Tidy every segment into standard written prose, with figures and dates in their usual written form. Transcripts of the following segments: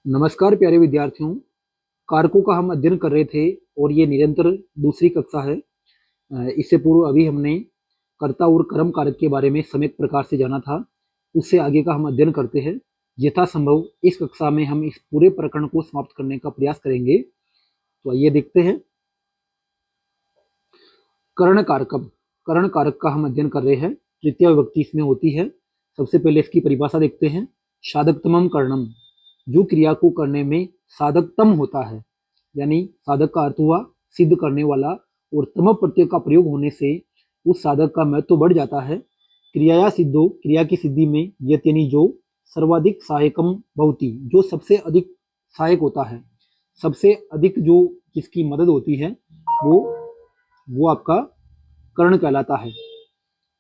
नमस्कार प्यारे विद्यार्थियों। कारकों का हम अध्ययन कर रहे थे और ये निरंतर दूसरी कक्षा है। इससे पूर्व अभी हमने कर्ता और कर्म कारक के बारे में सम्यक प्रकार से जाना था। उससे आगे का हम अध्ययन करते हैं। यथासंभव इस कक्षा में हम इस पूरे प्रकरण को समाप्त करने का प्रयास करेंगे। तो आइए देखते हैं। कर्ण कारकम, कर्ण कारक का हम अध्ययन कर रहे हैं। तृतीय विभक्ति इसमें होती है। सबसे पहले इसकी परिभाषा देखते हैं। साधकतमम कर्णम, जो क्रिया को करने में साधकतम होता है, यानी साधक का अर्थ हुआ सिद्ध करने वाला, और तम प्रत्यय का प्रयोग होने से उस साधक का महत्व तो बढ़ जाता है। क्रिया या सिद्धो, क्रिया की सिद्धि में यत यानी जो, सर्वाधिक सहायकम भवति, जो सबसे अधिक सहायक होता है, सबसे अधिक जो जिसकी मदद होती है वो वो आपका कर्ण कहलाता है।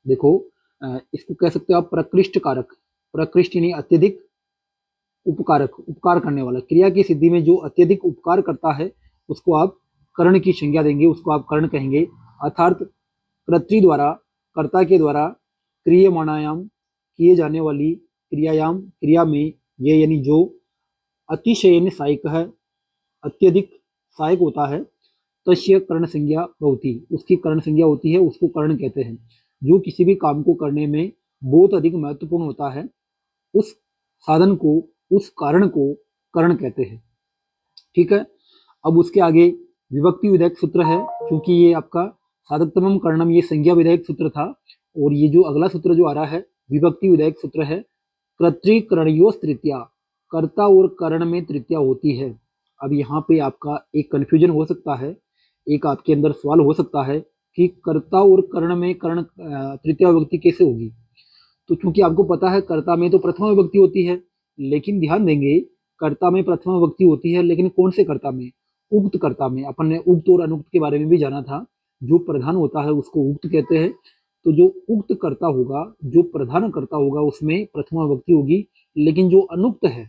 देखो, इसको कह सकते हो आप प्रकृष्ट कारक। प्रकृष्ट यानी अत्यधिक उपकारक, उपकार करने वाला। क्रिया की सिद्धि में जो अत्यधिक उपकार करता है उसको आप कर्ण की संज्ञा देंगे, उसको आप कर्ण कहेंगे। अर्थात कर्तृ द्वारा, कर्ता के द्वारा क्रियमाणायाम, किए जाने वाली क्रियायाम, क्रिया में ये यानी जो अतिशयन सहायक है, अत्यधिक सहायक होता है, तस्य कर्ण संज्ञा होती, उसकी कर्ण संज्ञा होती है, उसको कर्ण कहते हैं। जो किसी भी काम को करने में बहुत अधिक महत्वपूर्ण होता है, उस साधन को, उस कारण को कर्ण कहते हैं। ठीक है। अब उसके आगे विभक्ति विधायक सूत्र है। क्योंकि ये आपका साधकतमम कर्णम ये संज्ञा विधायक सूत्र था, और ये जो अगला सूत्र जो आ रहा है विभक्ति विधायक सूत्र है। कर्तृकरणयोस् तृतीया, कर्ता और कर्ण में तृतीया होती है। अब यहाँ पे आपका एक कंफ्यूजन हो सकता है, एक आपके अंदर सवाल हो सकता है कि कर्ता और कर्ण में कर्ण तृतीया विभक्ति कैसे होगी। तो क्योंकि आपको पता है कर्ता में तो प्रथमा विभक्ति होती है, लेकिन ध्यान देंगे कर्ता में प्रथमा विभक्ति होती है, लेकिन कौन से कर्ता में? उक्त कर्ता में। अपन ने उक्त और अनुक्त के बारे में भी जाना था। जो प्रधान होता है उसको उक्त कहते हैं। तो जो उक्त कर्ता होगा, जो प्रधान कर्ता होगा, उसमें प्रथमा विभक्ति होगी, लेकिन जो अनुक्त है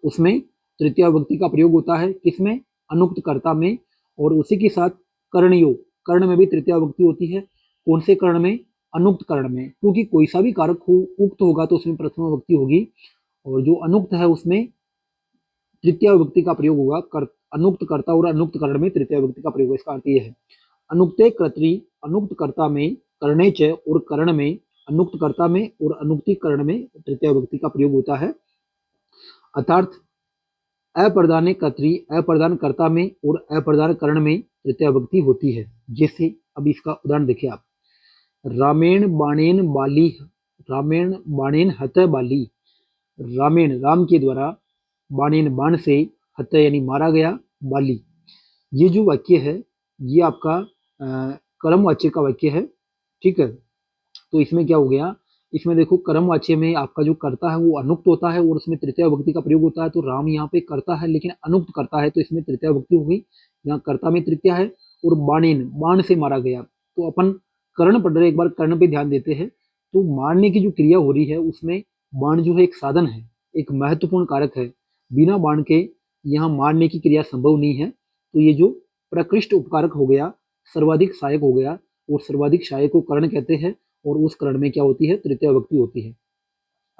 उसमें तृतीया विभक्ति का प्रयोग होता है। किसमें? अनुक्त कर्ता में। और उसी के साथ कर्णयो, कर्ण में भी तृतीया विभक्ति होती है। कौन से कर्ण में? अनुक्त कर्ण में। क्योंकि कोई सा भी कारक हो उक्त होगा तो उसमें प्रथमा विभक्ति होगी, और जो अनुक्त है उसमें तृतीया विभक्ति का प्रयोग होगा। अनुक्त कर्ता और अनुक्त कर्ण में तृतीया विभक्ति का प्रयोग। इसका अर्थ यह है, अनुक्ते कर्तृ, अनुक्त कर्ता में, कर्णे च और कर्ण में, अनुक्त कर्ता में और अनुक्ति कर्ण में तृतीया विभक्ति का प्रयोग होता है। अर्थात अप्रदाने कर्तृ, अप्रदान कर्ता में और अप्रदान कर्ण में तृतीया विभक्ति होती है। जैसे अब इसका उदाहरण देखिए आप। रामेण बाणेन बाली, रामेण बाणेन हत बाली, रामेण राम के द्वारा, बाणेन बाण से, हत यानी मारा गया, बाली। ये जो वाक्य है ये आपका कर्म वाच्य का वाक्य है। ठीक है। तो इसमें क्या हो गया, इसमें देखो कर्म वाच्य में आपका जो कर्ता है वो अनुक्त होता है और उसमें तृतीया विभक्ति का प्रयोग होता है। तो राम यहाँ पे कर्ता है लेकिन अनुक्त कर्ता है, तो इसमें तृतीया विभक्ति होगी। यहाँ कर्ता में तृतीया है, और बाणेन बाण से मारा गया। तो अपन कर्ण पढ़ रहे, एक बार कर्ण पे ध्यान देते हैं। तो मारने की जो क्रिया हो रही है उसमें बाण जो है एक साधन है, एक महत्वपूर्ण कारक है। बिना बाण के यहाँ मारने की क्रिया संभव नहीं है। तो ये जो प्रकृष्ट उपकारक हो गया, सर्वाधिक सहायक हो गया, और सर्वाधिक सहायक को कर्ण कहते हैं। और उस कर्ण में क्या होती है? तृतीया विभक्ति होती है।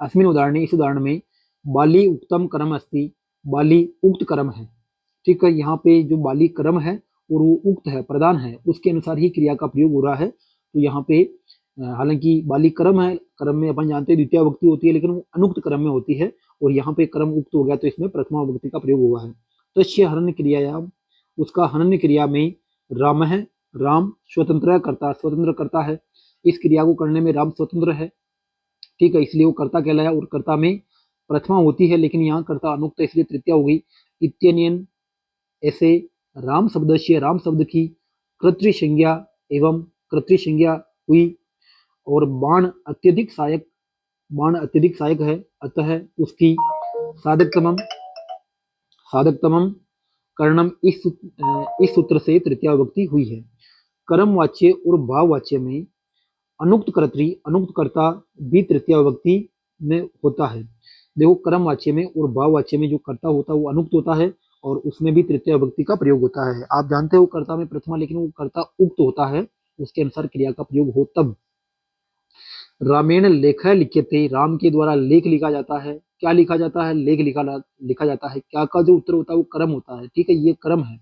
अस्मिन उदाहरणे, इस उदाहरण में बाली उक्तम कर्म अस्ति, बाली उक्त कर्म है। ठीक है। यहाँ पे जो बाली कर्म है और वो उक्त है, प्रधान है, उसके अनुसार ही क्रिया का प्रयोग हो रहा है। तो यहाँ पे हालांकि बाली कर्म है, कर्म में अपन जानते हैं द्वितीय विभक्ति होती है, लेकिन वो अनुक्त कर्म में होती है। और यहाँ पे कर्म उक्त हो गया तो इसमें प्रथमा विभक्ति का प्रयोग हुआ है। तस्य हनन क्रियायाम, उसका हनन क्रिया में राम है, राम स्वतंत्र करता, स्वतंत्र करता है। इस क्रिया को करने में राम स्वतंत्र है। ठीक है, इसलिए वो कर्ता कहलाया। और कर्ता में प्रथमा होती है, लेकिन यहाँ कर्ता अनुक्त है, इसलिए तृतीया हो गई। इत्यनेन, ऐसे राम शब्द से, राम शब्द की कर्तृ संज्ञा एवं कर्तृ संज्ञा हुई। और बाण अत्यधिक सहायक, बाण अत्यधिक सहायक है, अतः उसकी साधकतमम, साधकतमम कर्णम इस सूत्र से तृतीया विभक्ति हुई है। कर्म वाच्य और भाव वाच्य में अनुक्त कर्तृ, अनुक्त कर्ता भी तृतीया विभक्ति में होता है। देखो, कर्म वाच्य में और भाव वाच्य में जो कर्ता होता है वो अनुक्त होता है, और उसमें भी तृतीया विभक्ति का प्रयोग होता है। आप जानते हो कर्ता में प्रथमा, लेकिन वो कर्ता उक्त होता है, उसके अनुसार क्रिया का प्रयोग हो तब। रामेण लेख लिख्यते, राम के द्वारा लेख लिखा जाता है। क्या लिखा जाता है, लेख लिखा जाता है। क्या का जो उत्तर होता है वो कर्म होता है, ठीक है, ये कर्म है।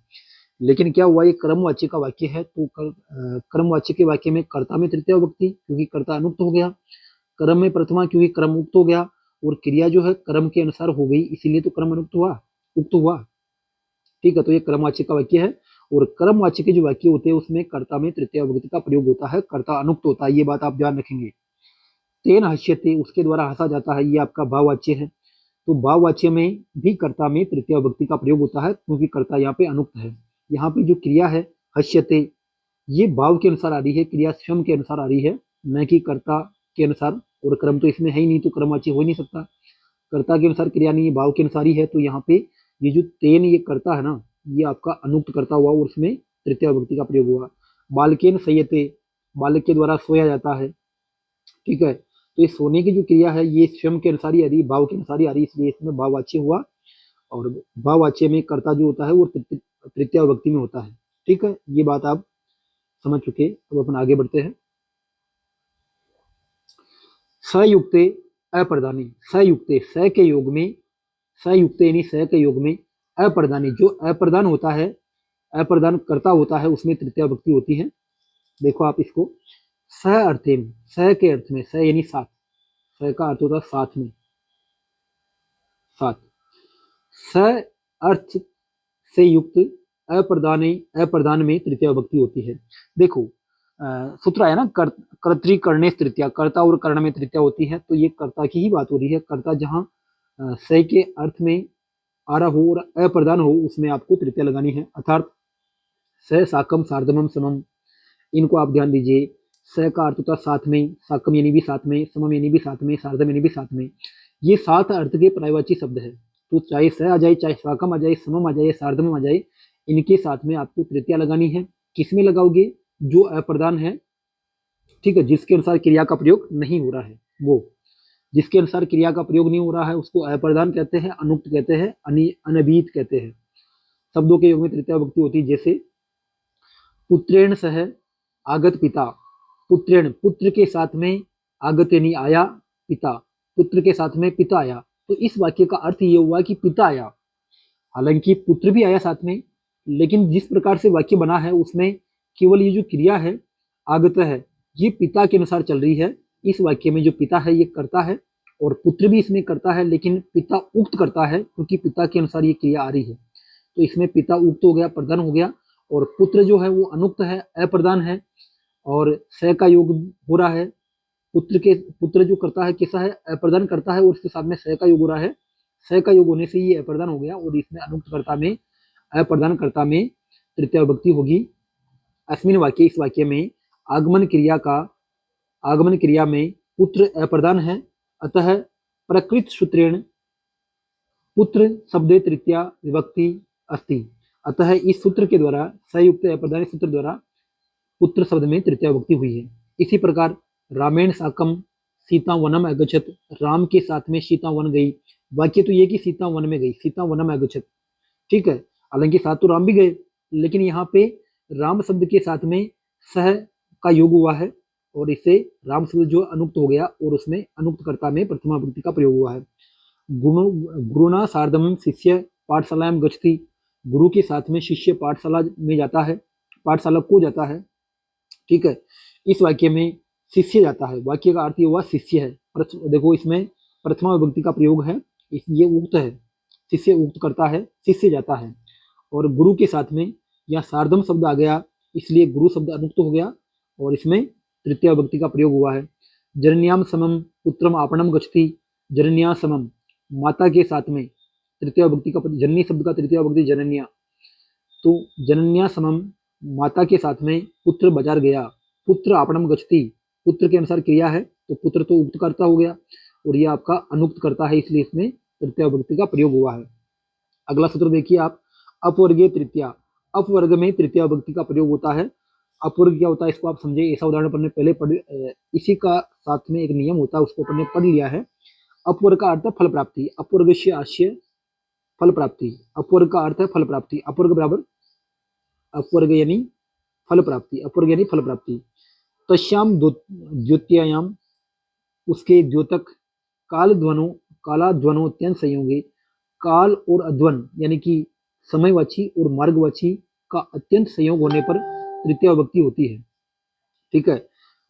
लेकिन क्या हुआ, ये कर्मवाच्य का वाक्य है, तो कर्मवाच्य के वाक्य में कर्ता में तृतीय विभक्ति, क्योंकि कर्ता अनुक्त हो गया, कर्म में प्रथमा क्योंकि कर्म उक्त हो गया, और क्रिया जो है कर्म के अनुसार हो गई, इसीलिए तो कर्म अनुक्त हुआ, उक्त हुआ, ठीक है। तो ये कर्मवाच्य का वाक्य है। और कर्मवाच्य के जो वाक्य होते हैं उसमें कर्ता में तृतीय विभक्ति का प्रयोग होता है, कर्ता अनुक्त होता है, ये बात आप ध्यान रखेंगे। तेन हस्यते, उसके द्वारा हंसा जाता है, ये आपका भाववाच्य है। तो भाववाच्य में भी कर्ता में तृतीय विभक्ति का प्रयोग होता है, क्योंकि कर्ता यहाँ पे अनुक्त है। यहाँ पे जो क्रिया है हस्यते, ये भाव के अनुसार आ रही है, क्रिया स्वयं के अनुसार आ रही है, न कि कर्ता के अनुसार। और कर्म तो इसमें है ही नहीं, तो कर्मवाच्य हो ही नहीं सकता। कर्ता के अनुसार क्रिया नहीं, भाव के अनुसार ही है। तो यहाँ पे ये जो तेन ये कर्ता है ना, ये आपका अनुक्त कर्ता हुआ और उसमें तृतीय विभक्ति का प्रयोग हुआ। बालकेन संयते, बालक के द्वारा सोया जाता है, ठीक है। तो ये सोने की जो क्रिया है ये स्वयं के अनुसार ही आ रही, भाव के अनुसार ही आ रही, इसलिए इसमें भाववाच्य हुआ। और भाववाच्य में कर्ता जो होता है वो तृतीय विभक्ति में होता है, ठीक है। ये बात आप समझ चुके। अब अपन आगे बढ़ते हैं। सयुक्ते अप्रधानी, सयुक्ते स के योग में, सयुक्त यानी स के योग में अप्रधानी, जो अप्रधान होता है, अप्रधान कर्ता होता है, उसमें तृतीय विभक्ति होती है। देखो आप इसको, स अर्थेन, स के अर्थ में, स यानी साथ, स का अर्थ होता है साथ में, साथ। स अर्थ से युक्त अप्रधान, अप्रधान में तृतीय विभक्ति होती है। देखो सूत्र आया ना, कर्तृ कर्णे तृतीया, कर्ता और कर्ण में तृतीया होती है, तो ये कर्ता की ही बात हो रही है। कर्ता जहाँ स के अर्थ में आ रहा हो और अप्रधान हो, उसमें आपको तृतीया लगानी है, अर्थात स साकम सार्धमम समम, इनको आप ध्यान दीजिए। स का अर्थ होता है साथ में, साकम यानी भी साथ में, समम यानी भी साथ में, सार्धम यानी भी साथ में। ये सात अर्थ के पर्यायवाची शब्द है। तो चाहे स आ जाए, चाहे साकम आ जाए, समम आ जाए, सार्धम आ जाए, इनके साथ में आपको तृतीया लगानी है। किसमें लगाओगे, जो अप्रधान है, ठीक है, जिसके अनुसार क्रिया का प्रयोग नहीं हो रहा है, वो जिसके अनुसार क्रिया का प्रयोग नहीं हो रहा है उसको अप्रधान कहते हैं, अनुक्त कहते हैं, अनबीत कहते हैं। शब्दों के योग में तृतीया विभक्ति होती है। जैसे पुत्रेण सह आगत पिता, पुत्रेण पुत्र के साथ में, आगत यानी आया, पिता पुत्र के साथ में पिता आया। तो इस वाक्य का अर्थ ये हुआ कि पिता आया, हालांकि पुत्र भी आया साथ में, लेकिन जिस प्रकार से वाक्य बना है उसमें केवल ये जो क्रिया है आगत है, ये पिता के अनुसार चल रही है। इस वाक्य में जो पिता है ये करता है, और पुत्र भी इसमें करता है, लेकिन पिता उक्त करता है, क्योंकि पिता के अनुसार ये क्रिया आ रही है। तो इसमें पिता उक्त हो गया, प्रधान हो गया, और पुत्र जो है वो अनुक्त है, अप्रधान है, और स का योग हो रहा है। पुत्र जो करता है कैसा है, अप्रधान करता है, और उसके साथ में स का योग हो रहा है। स का योग होने से ये अप्रधान हो गया, और इसमें अनुक्त कर्ता में, अप्रधान कर्ता में तृतीय विभक्ति होगी। अस्मिन वाक्य, इस वाक्य में आगमन क्रिया में पुत्र अप्रधान है, अतः प्रकृत सूत्रेण पुत्र शब्दे तृतीया विभक्ति अस्ति। अतः इस सूत्र के द्वारा, संयुक्त अप्रधान सूत्र द्वारा पुत्र शब्द में तृतीया विभक्ति हुई है। इसी प्रकार रामेण साकम सीता वनम अगच्छत, राम के साथ में सीता वन गई। वाक्य तो ये कि सीता वन में गई, सीता वनम अगच्छत, ठीक है। हालांकि साथ तो राम भी गए, लेकिन यहाँ पे राम शब्द के साथ में सह का योग हुआ है, और इससे राम शब्द जो अनुक्त हो गया, और उसमें अनुक्त कर्ता में प्रथमा विभक्ति का प्रयोग हुआ है। गुरुना सार्धम शिष्य पाठशालायां गच्छति, गुरु के साथ में शिष्य पाठशाला में जाता है, पाठशाला को जाता है, ठीक है। इस वाक्य में शिष्य जाता है, वाक्य का अर्थ ये हुआ शिष्य है। देखो इसमें प्रथमा विभक्ति का प्रयोग है, ये उक्त है, शिष्य उक्त करता है, शिष्य जाता है। और गुरु के साथ में यहाँ सार्धम शब्द आ गया, इसलिए गुरु शब्द अनुक्त हो गया, और इसमें तृतीय विभक्ति का प्रयोग हुआ है। जनन्याम समम पुत्रम आपणम गच्छति, जनन्या समम, माता के साथ में तृतीय विभक्ति का, जननी शब्द का तृतीय विभक्ति जनन्या, तो जनन्या समम माता के साथ में पुत्र बाजार गया, पुत्र आपणम गच्छति, पुत्र के अनुसार क्रिया है, तो पुत्र तो उक्त करता हो गया, और यह आपका अनुक्त करता है, इसलिए इसमें तृतीय विभक्ति का प्रयोग हुआ है। अगला सूत्र देखिए आप, अपवर्गीय तृतीया, अपवर्ग में तृतीय विभक्ति का प्रयोग होता है। अपवर्ग क्या होता है इसको आप समझे, ऐसा उदाहरण अपन ने पहले इसी का साथ में एक नियम होता है, उसको अपन ने पढ़ लिया है। अपवर्ग का अर्थ है फल प्राप्ति, अपवर्ग से आशय फल प्राप्ति, अपवर्ग का अर्थ है फल प्राप्ति, अपवर्ग बराबर अपवर्ग यानी फल प्राप्ति, अपवर्ग यानी फल प्राप्ति। तस्याम द्वितीयायाम, उसके द्योतक कालाध्वनोत्यंत संयोगे, काल और अध्वन यानी कि समयवाची और मार्गवाची का अत्यंत संयोग होने पर तृतीया विभक्ति होती है। ठीक है,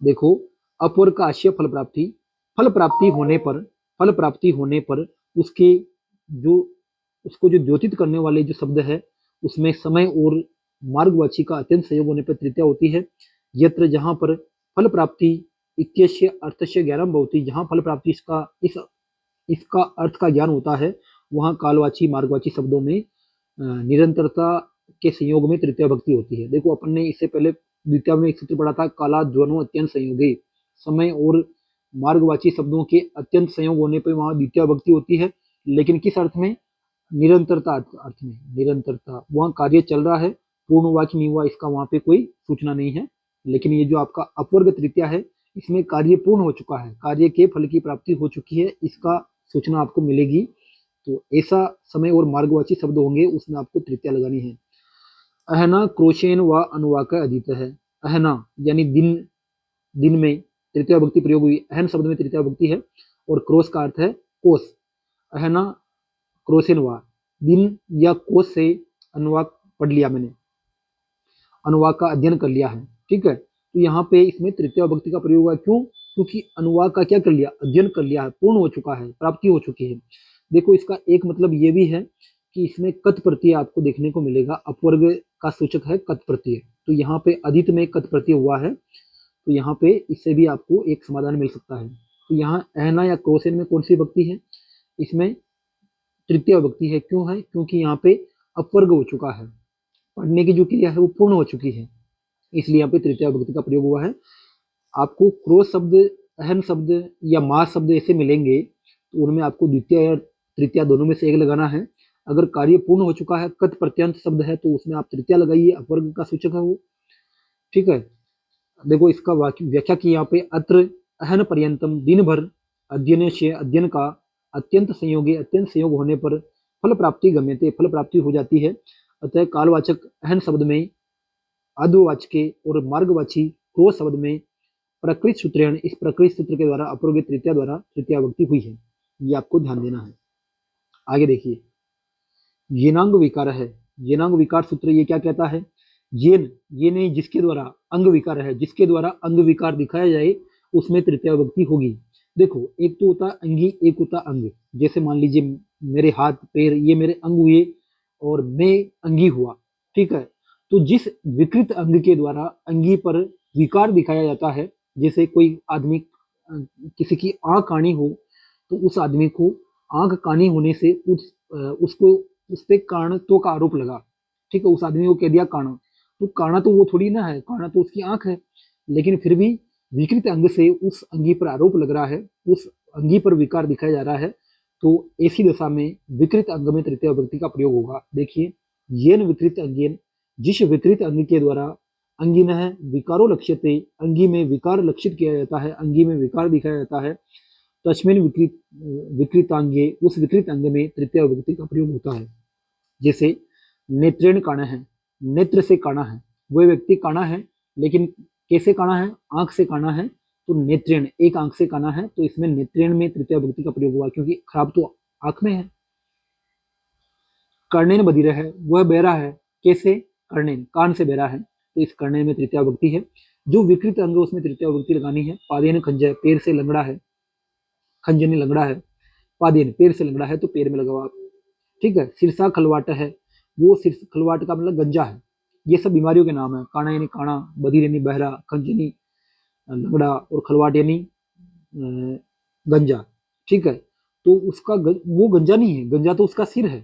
देखो अपवर्ग का आशय फल प्राप्ति, फल प्राप्ति होने पर उसके जो उसको जो द्योतित करने वाले जो शब्द है उसमें समय और मार्गवाची का अत्यंत संयोग होने पर तृतीया होती है। यत्र जहां पर फल प्राप्ति इत्यस्य अर्थस्य ज्ञानम भवति, जहां फल प्राप्ति इसका अर्थ का ज्ञान होता है वहां कालवाची मार्गवाची शब्दों में निरंतरता के संयोग में तृतीया विभक्ति होती है। देखो अपन ने इससे पहले द्वितीय में एक सूत्र पढ़ा था, काला ध्वनो अत्यंत संयोगे, समय और मार्गवाची शब्दों के अत्यंत संयोग होने पर वहां द्वितीय विभक्ति होती है। लेकिन किस अर्थ में? निरंतरता अर्थ में। निरंतरता, वहां कार्य चल रहा है, पूर्ण हुआ कि नहीं हुआ इसका वहां पे कोई सूचना नहीं है। लेकिन ये जो आपका अपवर्ग तृतीया है इसमें कार्य पूर्ण हो चुका है, कार्य के फल की प्राप्ति हो चुकी है, इसका सूचना आपको मिलेगी। तो ऐसा समय और मार्गवाची शब्द होंगे उसमें आपको तृतीया लगानी है। अहना क्रोशेन व अनुवाक अधीत है। अहना यानी दिन, दिन में तृतीया विभक्ति प्रयोग हुई, अहन शब्द में तृतीया विभक्ति है और क्रोश का अर्थ है कोष। अहना क्रोशेन व, दिन या कोष से अनुवाक पढ़ लिया मैंने, अनुवाक का अध्ययन कर लिया है। ठीक है, तो यहाँ पे इसमें तृतीया विभक्ति का प्रयोग हुआ, क्यों? क्योंकि अनुवाक का क्या कर लिया? अध्ययन कर लिया है, पूर्ण हो चुका है, प्राप्ति हो चुकी है। देखो इसका एक मतलब ये भी है कि इसमें कत प्रत्यय आपको देखने को मिलेगा, अपवर्ग का सूचक है कत प्रत्यय, तो यहाँ पे अधित में कत प्रत्यय हुआ है, तो यहाँ पे इससे भी आपको एक समाधान मिल सकता है। तो यहाँ अहना या क्रोशेन में कौन सी विभक्ति है? इसमें तृतीय विभक्ति है। क्यों है? क्योंकि यहाँ पे अपवर्ग हो चुका है, पढ़ने की जो क्रिया है वो पूर्ण हो चुकी है, इसलिए यहाँ पे तृतीय विभक्ति का प्रयोग हुआ है। आपको क्रोश शब्द, अहन शब्द या मा शब्द ऐसे मिलेंगे तो उनमें आपको द्वितीय या तृतीया दोनों में से एक लगाना है। अगर कार्य पूर्ण हो चुका है, कत प्रत्यंत शब्द है तो उसमें आप तृतीया लगाइए, अपवर्ग का सूचक है वो। ठीक है, देखो इसका व्याख्या की यहाँ पे, अत्र अहन पर्यंतम दिन भर अध्ययन से, अध्ययन का अत्यंत संयोगी, अत्यंत संयोग होने पर फल प्राप्ति गम्यते, फल प्राप्ति हो जाती है। अतः कालवाचक अहन शब्द में अद्ववाचके और मार्गवाची क्रोश शब्द में प्रकृत सूत्रेण, इस प्रकृत सूत्र के द्वारा अपवर्ग तृतीया द्वारा तृतीया विभक्ति हुई है, ये आपको ध्यान देना है। आगे देखिए, येनांग विकार है, येनांग विकार सूत्र ये क्या कहता है? ये नहीं जिसके द्वारा अंग विकार है, जिसके द्वारा अंग विकार दिखाया जाए उसमें तृतीया विभक्ति होगी। देखो एक तो होता अंगी, एक होता अंग। जैसे मान लीजिए मेरे हाथ पैर ये मेरे अंग हुए और मैं अंगी हुआ। ठीक है, तो जिस विकृत अंग के द्वारा अंगी पर विकार दिखाया जाता है, जैसे कोई आदमी, किसी की आंख कानी हो तो उस आदमी को आंख कानी होने से उसको उस पे काणत्व का आरोप लगा। ठीक है, उस आदमी को कह दिया काणा, तो काणा तो वो थोड़ी ना है, काणा तो उसकी आंख है, लेकिन फिर भी विकृत अंग से उस अंगी पर आरोप लग रहा है, उस अंगी पर विकार दिखाया जा रहा है, तो ऐसी दशा में विकृत अंग में तृतीया विभक्ति का प्रयोग होगा। देखिए, येन विकृत अंगेन, जिस विकृत अंग के द्वारा अंगिन है विकारो लक्ष्यते, अंगी में विकार लक्षित किया जाता है, अंगी में विकार दिखाया जाता है, तस्मिन विकृतांगे, उस विकृत अंग में तृतीया विभक्ति का प्रयोग होता है। जैसे नेत्रेण काणा है, नेत्र से काणा है, वह व्यक्ति काणा है, लेकिन कैसे काणा है? आंख से काणा है, तो नेत्रेण, एक आंख से काणा है, तो इसमें नेत्रेण में तृतीया विभक्ति का प्रयोग हुआ, क्योंकि खराब तो आंख में है। कर्णेन बधिर है, वह बहरा है, कैसे? कर्णेन, कान से बहरा है, तो इस कर्णेन में तृतीया विभक्ति है। जो विकृत अंग उसमें तृतीया विभक्ति लगानी है। पादेन खंजय, पैर से लंगड़ा है, खंजनी लंगड़ा है, पादेन पैर से लंगड़ा है तो पैर में लगाओ आप। ठीक है, सिरसा खलवाट है, वो सिरसा खलवाट का मतलब गंजा है। ये सब बीमारियों के नाम है। काणा यानी काणा, बधिर यानी बहरा, खंजनी लंगड़ा और खलवाट यानी गंजा। ठीक है, तो उसका वो गंजा नहीं है, गंजा तो उसका सिर है।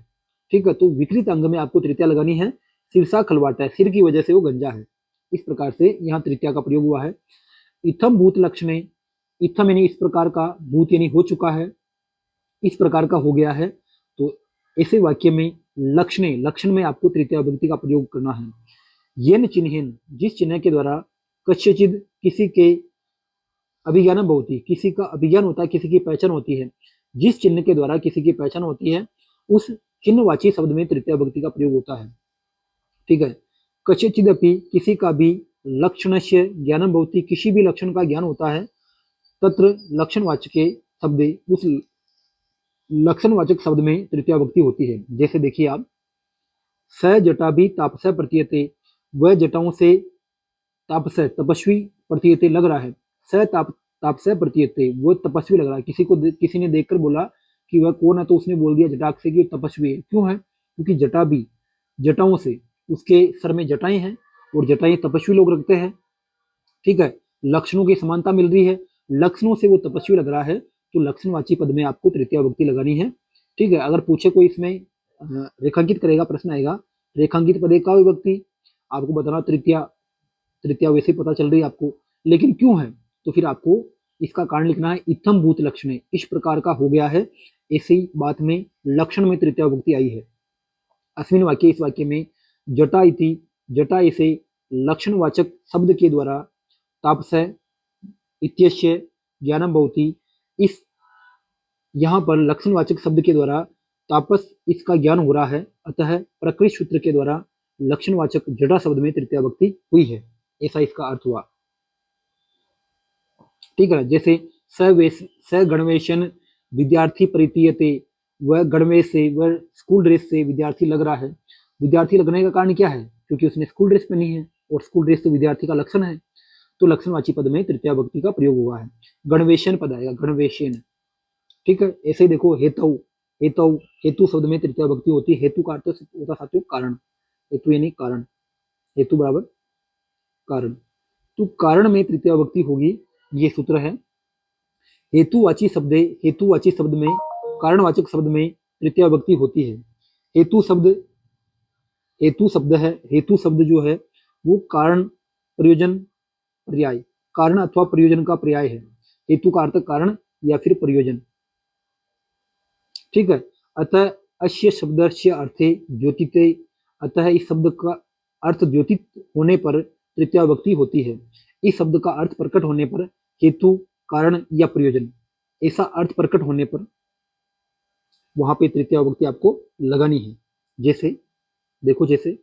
ठीक है, तो विकृत अंग में आपको तृतीया लगानी है। सिरसा खलवाट है, सिर की वजह से वो गंजा है। इस प्रकार से यहाँ तृतीया का प्रयोग हुआ है। इथम भूत लक्षणे, इथम यानी इस प्रकार का, भूत यानी हो चुका है, इस प्रकार का हो गया है, तो ऐसे वाक्य में लक्षणे, लक्षण में आपको तृतीया विभक्ति का प्रयोग करना है। येन चिन्हेन, जिस चिन्ह के द्वारा कस्यचिद, किसी के अभिज्ञान भवति, किसी का अभिज्ञान होता है, किसी की पहचान होती है, जिस चिन्ह के द्वारा किसी की पहचान होती है उस चिन्हवाची शब्द में तृतीया विभक्ति का प्रयोग होता है। ठीक है, कस्यचिदपि, किसी का भी, लक्षणस्य ज्ञानम भवति, किसी भी लक्षण का ज्ञान होता है, तत्र लक्षणवाचके शब्दे, उस लक्षणवाचक शब्द में तृतीया विभक्ति होती है। जैसे देखिए आप, स जटा भी तापस प्रतीयते, वह जटाओं से तापस तपस्वी प्रतीयते लग रहा है। स तापस प्रतीयते, वो तपस्वी लग रहा है। किसी ने देखकर बोला कि वह कौन है, तो उसने बोल दिया जटाक से कि तपस्वी है। क्यों है? क्योंकि जटा भी, जटाओं से, उसके सर में जटाएं हैं और जटाएं तपस्वी लोग रखते हैं। ठीक है, लक्षणों की समानता मिल रही है, लक्षणों से वो तपस्वी लग रहा है, तो लक्षणवाची पद में आपको तृतीया विभक्ति लगानी है। ठीक है, अगर पूछे कोई इसमें रेखांकित करेगा, प्रश्न आएगा रेखांकित पद का विभक्ति, आपको बताना तृतीया, तृतीया वैसे पता चल रही है आपको, लेकिन क्यों है? तो फिर आपको इसका कारण लिखना है। इत्थम भूत लक्षण, इस प्रकार का हो गया है, ऐसी बात में लक्षण में तृतीया विभक्ति आई है। अस्मिन वाक्य, इस वाक्य में जटा इति, जटा इसे लक्षणवाचक शब्द के द्वारा तापस इत्यस्य ज्ञानम भवति, इस यहाँ पर लक्षणवाचक शब्द के द्वारा तापस इसका ज्ञान हो रहा है, अतः प्रकृत सूत्र के द्वारा लक्षणवाचक जटा शब्द में तृतीया विभक्ति हुई है, ऐसा इसका अर्थ हुआ। ठीक है, जैसे स गणवेशन विद्यार्थी परितीयते, वह गणवेश से, वह स्कूल ड्रेस से विद्यार्थी लग रहा है। विद्यार्थी लगने का कारण क्या है? क्योंकि उसने स्कूल ड्रेस पहनी है, और स्कूल ड्रेस तो विद्यार्थी का लक्षण है, तो लक्षणवाची पद में तृतीया विभक्ति का प्रयोग हुआ है। गणवेशन पद आएगा, गणवेशन। ठीक है, ऐसे ही देखो हेतु, हेतु, हेतु शब्द में तृतीया विभक्ति होती है। हेतु का अर्थ होता साथियों कारण, हेतु यानी कारण, हेतु बराबर कारण, तो कारण में तृतीया विभक्ति होगी, ये सूत्र है। हेतुवाची शब्द, हेतुवाची शब्द में, कारणवाचक शब्द में तृतीया विभक्ति होती है। हेतु शब्द, हेतु शब्द है, हेतु शब्द जो है वो कारण, प्रयोजन, पर्याय, कारण अथवा प्रयोजन का पर्याय है। हेतु का अर्थ कारण या फिर प्रयोजन। ठीक है, अतः अस्य शब्दस्य अर्थे द्योतिते, अतः इस शब्द का अर्थ द्योतित होने पर तृतीया विभक्ति होती है। इस शब्द का अर्थ प्रकट होने पर, हेतु, कारण या प्रयोजन, ऐसा अर्थ प्रकट होने पर वहां पे तृतीया विभक्ति आपको लगानी है। जैसे देखो, जैसे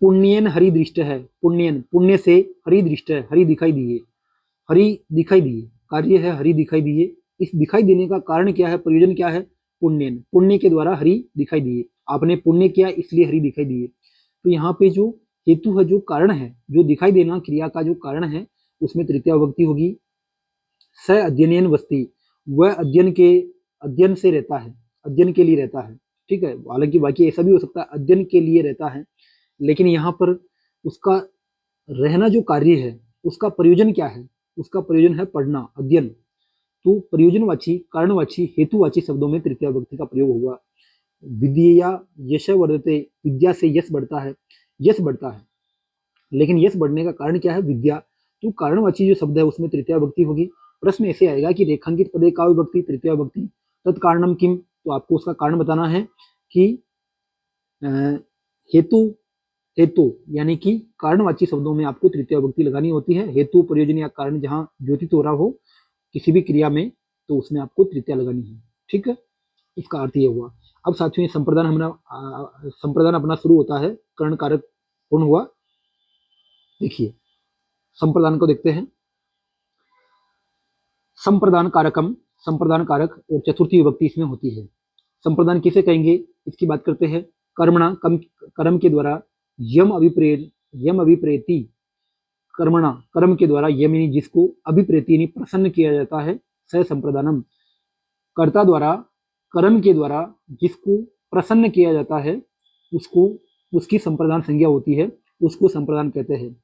पुण्यन हरि दृष्ट है, पुण्यन, पुण्य से हरि दृष्ट है, हरि दिखाई दिए, हरि दिखाई दिए, कार्य है हरि दिखाई दिए। इस दिखाई देने का कारण क्या है, प्रयोजन क्या है? पुण्यन, पुण्य के द्वारा हरि दिखाई दिए, आपने पुण्य किया इसलिए हरि दिखाई दिए। तो यहाँ पे जो हेतु है, जो कारण है, जो दिखाई देना क्रिया का जो कारण है, उसमें तृतीया विभक्ति होगी। स अध्ययन वस्ति, वह अध्ययन के, अध्ययन से रहता है, अध्ययन के लिए रहता है। ठीक है, हालांकि बाकी ऐसा भी हो सकता है अध्ययन के लिए रहता है, लेकिन यहाँ पर उसका रहना जो कार्य है, उसका प्रयोजन क्या है? उसका प्रयोजन है पढ़ना, अध्ययन। तो प्रयोजनवाची, कारणवाची, हेतुवाची शब्दों में तृतीया विभक्ति का प्रयोग होगा। विद्या यश वर्धते, विद्या से यश बढ़ता है, यश बढ़ता है, लेकिन यश बढ़ने का कारण क्या है? विद्या। तो कारणवाची जो शब्द है उसमें तृतीया विभक्ति होगी। प्रश्न ऐसे आएगा कि रेखांकित पदे का विभक्ति, तृतीया विभक्ति, तत्कारणम किम, तो आपको उसका कारण बताना है कि हेतु, हेतु यानी कि कारणवाची शब्दों में आपको तृतीया विभक्ति लगानी होती है। हेतु, प्रयोजन या कारण जहां द्योतित हो रहा हो किसी भी क्रिया में, तो उसमें आपको तृतीया लगानी है। ठीक है, इसका अर्थ ये हुआ। अब साथियों संप्रदान हमारा, संप्रदान अपना शुरू होता है, कर्ण कारक कौन हुआ? देखिए संप्रदान को देखते हैं। संप्रदान कारकम, संप्रदान कारक और चतुर्थी विभक्ति इसमें होती है। संप्रदान किसे कहेंगे, इसकी बात करते हैं। कर्मणा, कर्म के द्वारा, यम अभिप्रेत, यम अभिप्रेति, कर्मणा, कर्म के द्वारा, यम यानी जिसको, अभिप्रेति यानी प्रसन्न किया जाता है, स संप्रदानम, कर्ता द्वारा, कर्म के द्वारा जिसको प्रसन्न किया जाता है, उसको, उसकी संप्रदान संज्ञा होती है, उसको संप्रदान कहते हैं।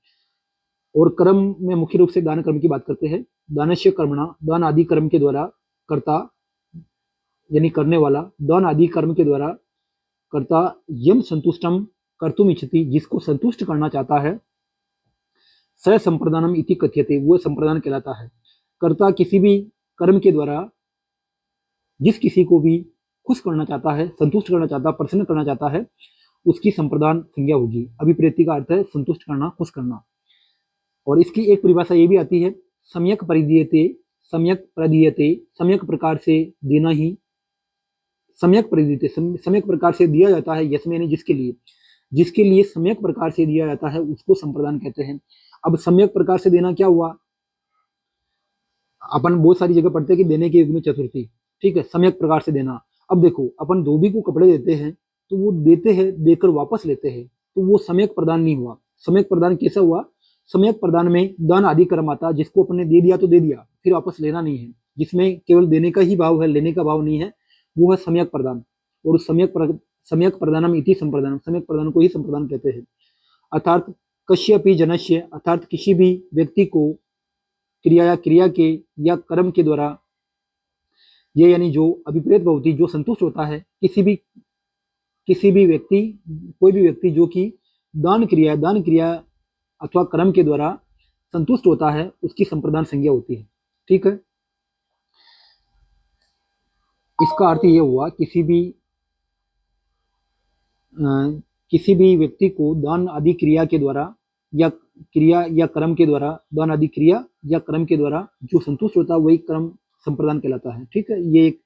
और कर्म में मुख्य रूप से दान कर्म की बात करते हैं। दानस्य कर्मणा, दान आदि कर्म के द्वारा, कर्ता यानी करने वाला, दान आदि कर्म के द्वारा कर्ता, यम संतुष्टम कर्तुम इच्छति, जिसको संतुष्ट करना चाहता है, स संप्रदानम इति कथ्यते, वो संप्रदान कहलाता है। कर्ता किसी भी कर्म के द्वारा जिस किसी को भी खुश करना चाहता है, संतुष्ट करना चाहता है, प्रसन्न करना चाहता है, उसकी संप्रदान संज्ञा होगी। अभिप्रेति का अर्थ है संतुष्ट करना, खुश करना। और इसकी एक परिभाषा ये भी आती है, सम्यक परिदीयते, सम्यक प्रदीयते, सम्यक प्रकार से देना ही, सम्यक परिदीयते, सम्यक प्रकार से दिया जाता है, यस्म यानी जिसके लिए, जिसके लिए सम्यक प्रकार से दिया जाता है उसको संप्रदान कहते हैं। अब सम्यक प्रकार से देना क्या हुआ? अपन बहुत सारी जगह पढ़ते हैं कि देने के युग में चतुर्थी, ठीक है, सम्यक प्रकार से देना। अब देखो, अपन धोबी को कपड़े देते हैं तो वो देते हैं, देकर वापस लेते हैं, तो वो सम्यक प्रदान नहीं हुआ। सम्यक प्रदान कैसा हुआ? सम्यक प्रदान में दान आदि कर्म आता, जिसको अपन ने दे दिया तो दे दिया, फिर वापस लेना नहीं है, जिसमें केवल देने का ही भाव है, लेने का भाव नहीं है, वो है सम्यक प्रदान। और सम्यक प्रदानम इति संप्रदानम, सम्यक प्रदान को ही संप्रदान कहते हैं। अर्थात कश्यपि जनस्य, अर्थात किसी भी व्यक्ति को क्रिया या क्रिया के या कर्म के द्वारा, ये यानी जो अभिप्रेत भवति, जो संतुष्ट होता है, किसी भी व्यक्ति, कोई भी व्यक्ति जो कि दान क्रिया अथवा कर्म के द्वारा संतुष्ट होता है, उसकी संप्रदान संज्ञा होती है। ठीक है, इसका अर्थ ये हुआ किसी भी व्यक्ति को दान आदि क्रिया के द्वारा या क्रिया या कर्म के द्वारा, दान आदि क्रिया या कर्म के द्वारा जो संतुष्ट होता है वही कर्म संप्रदान कहलाता है। ठीक है, ये एक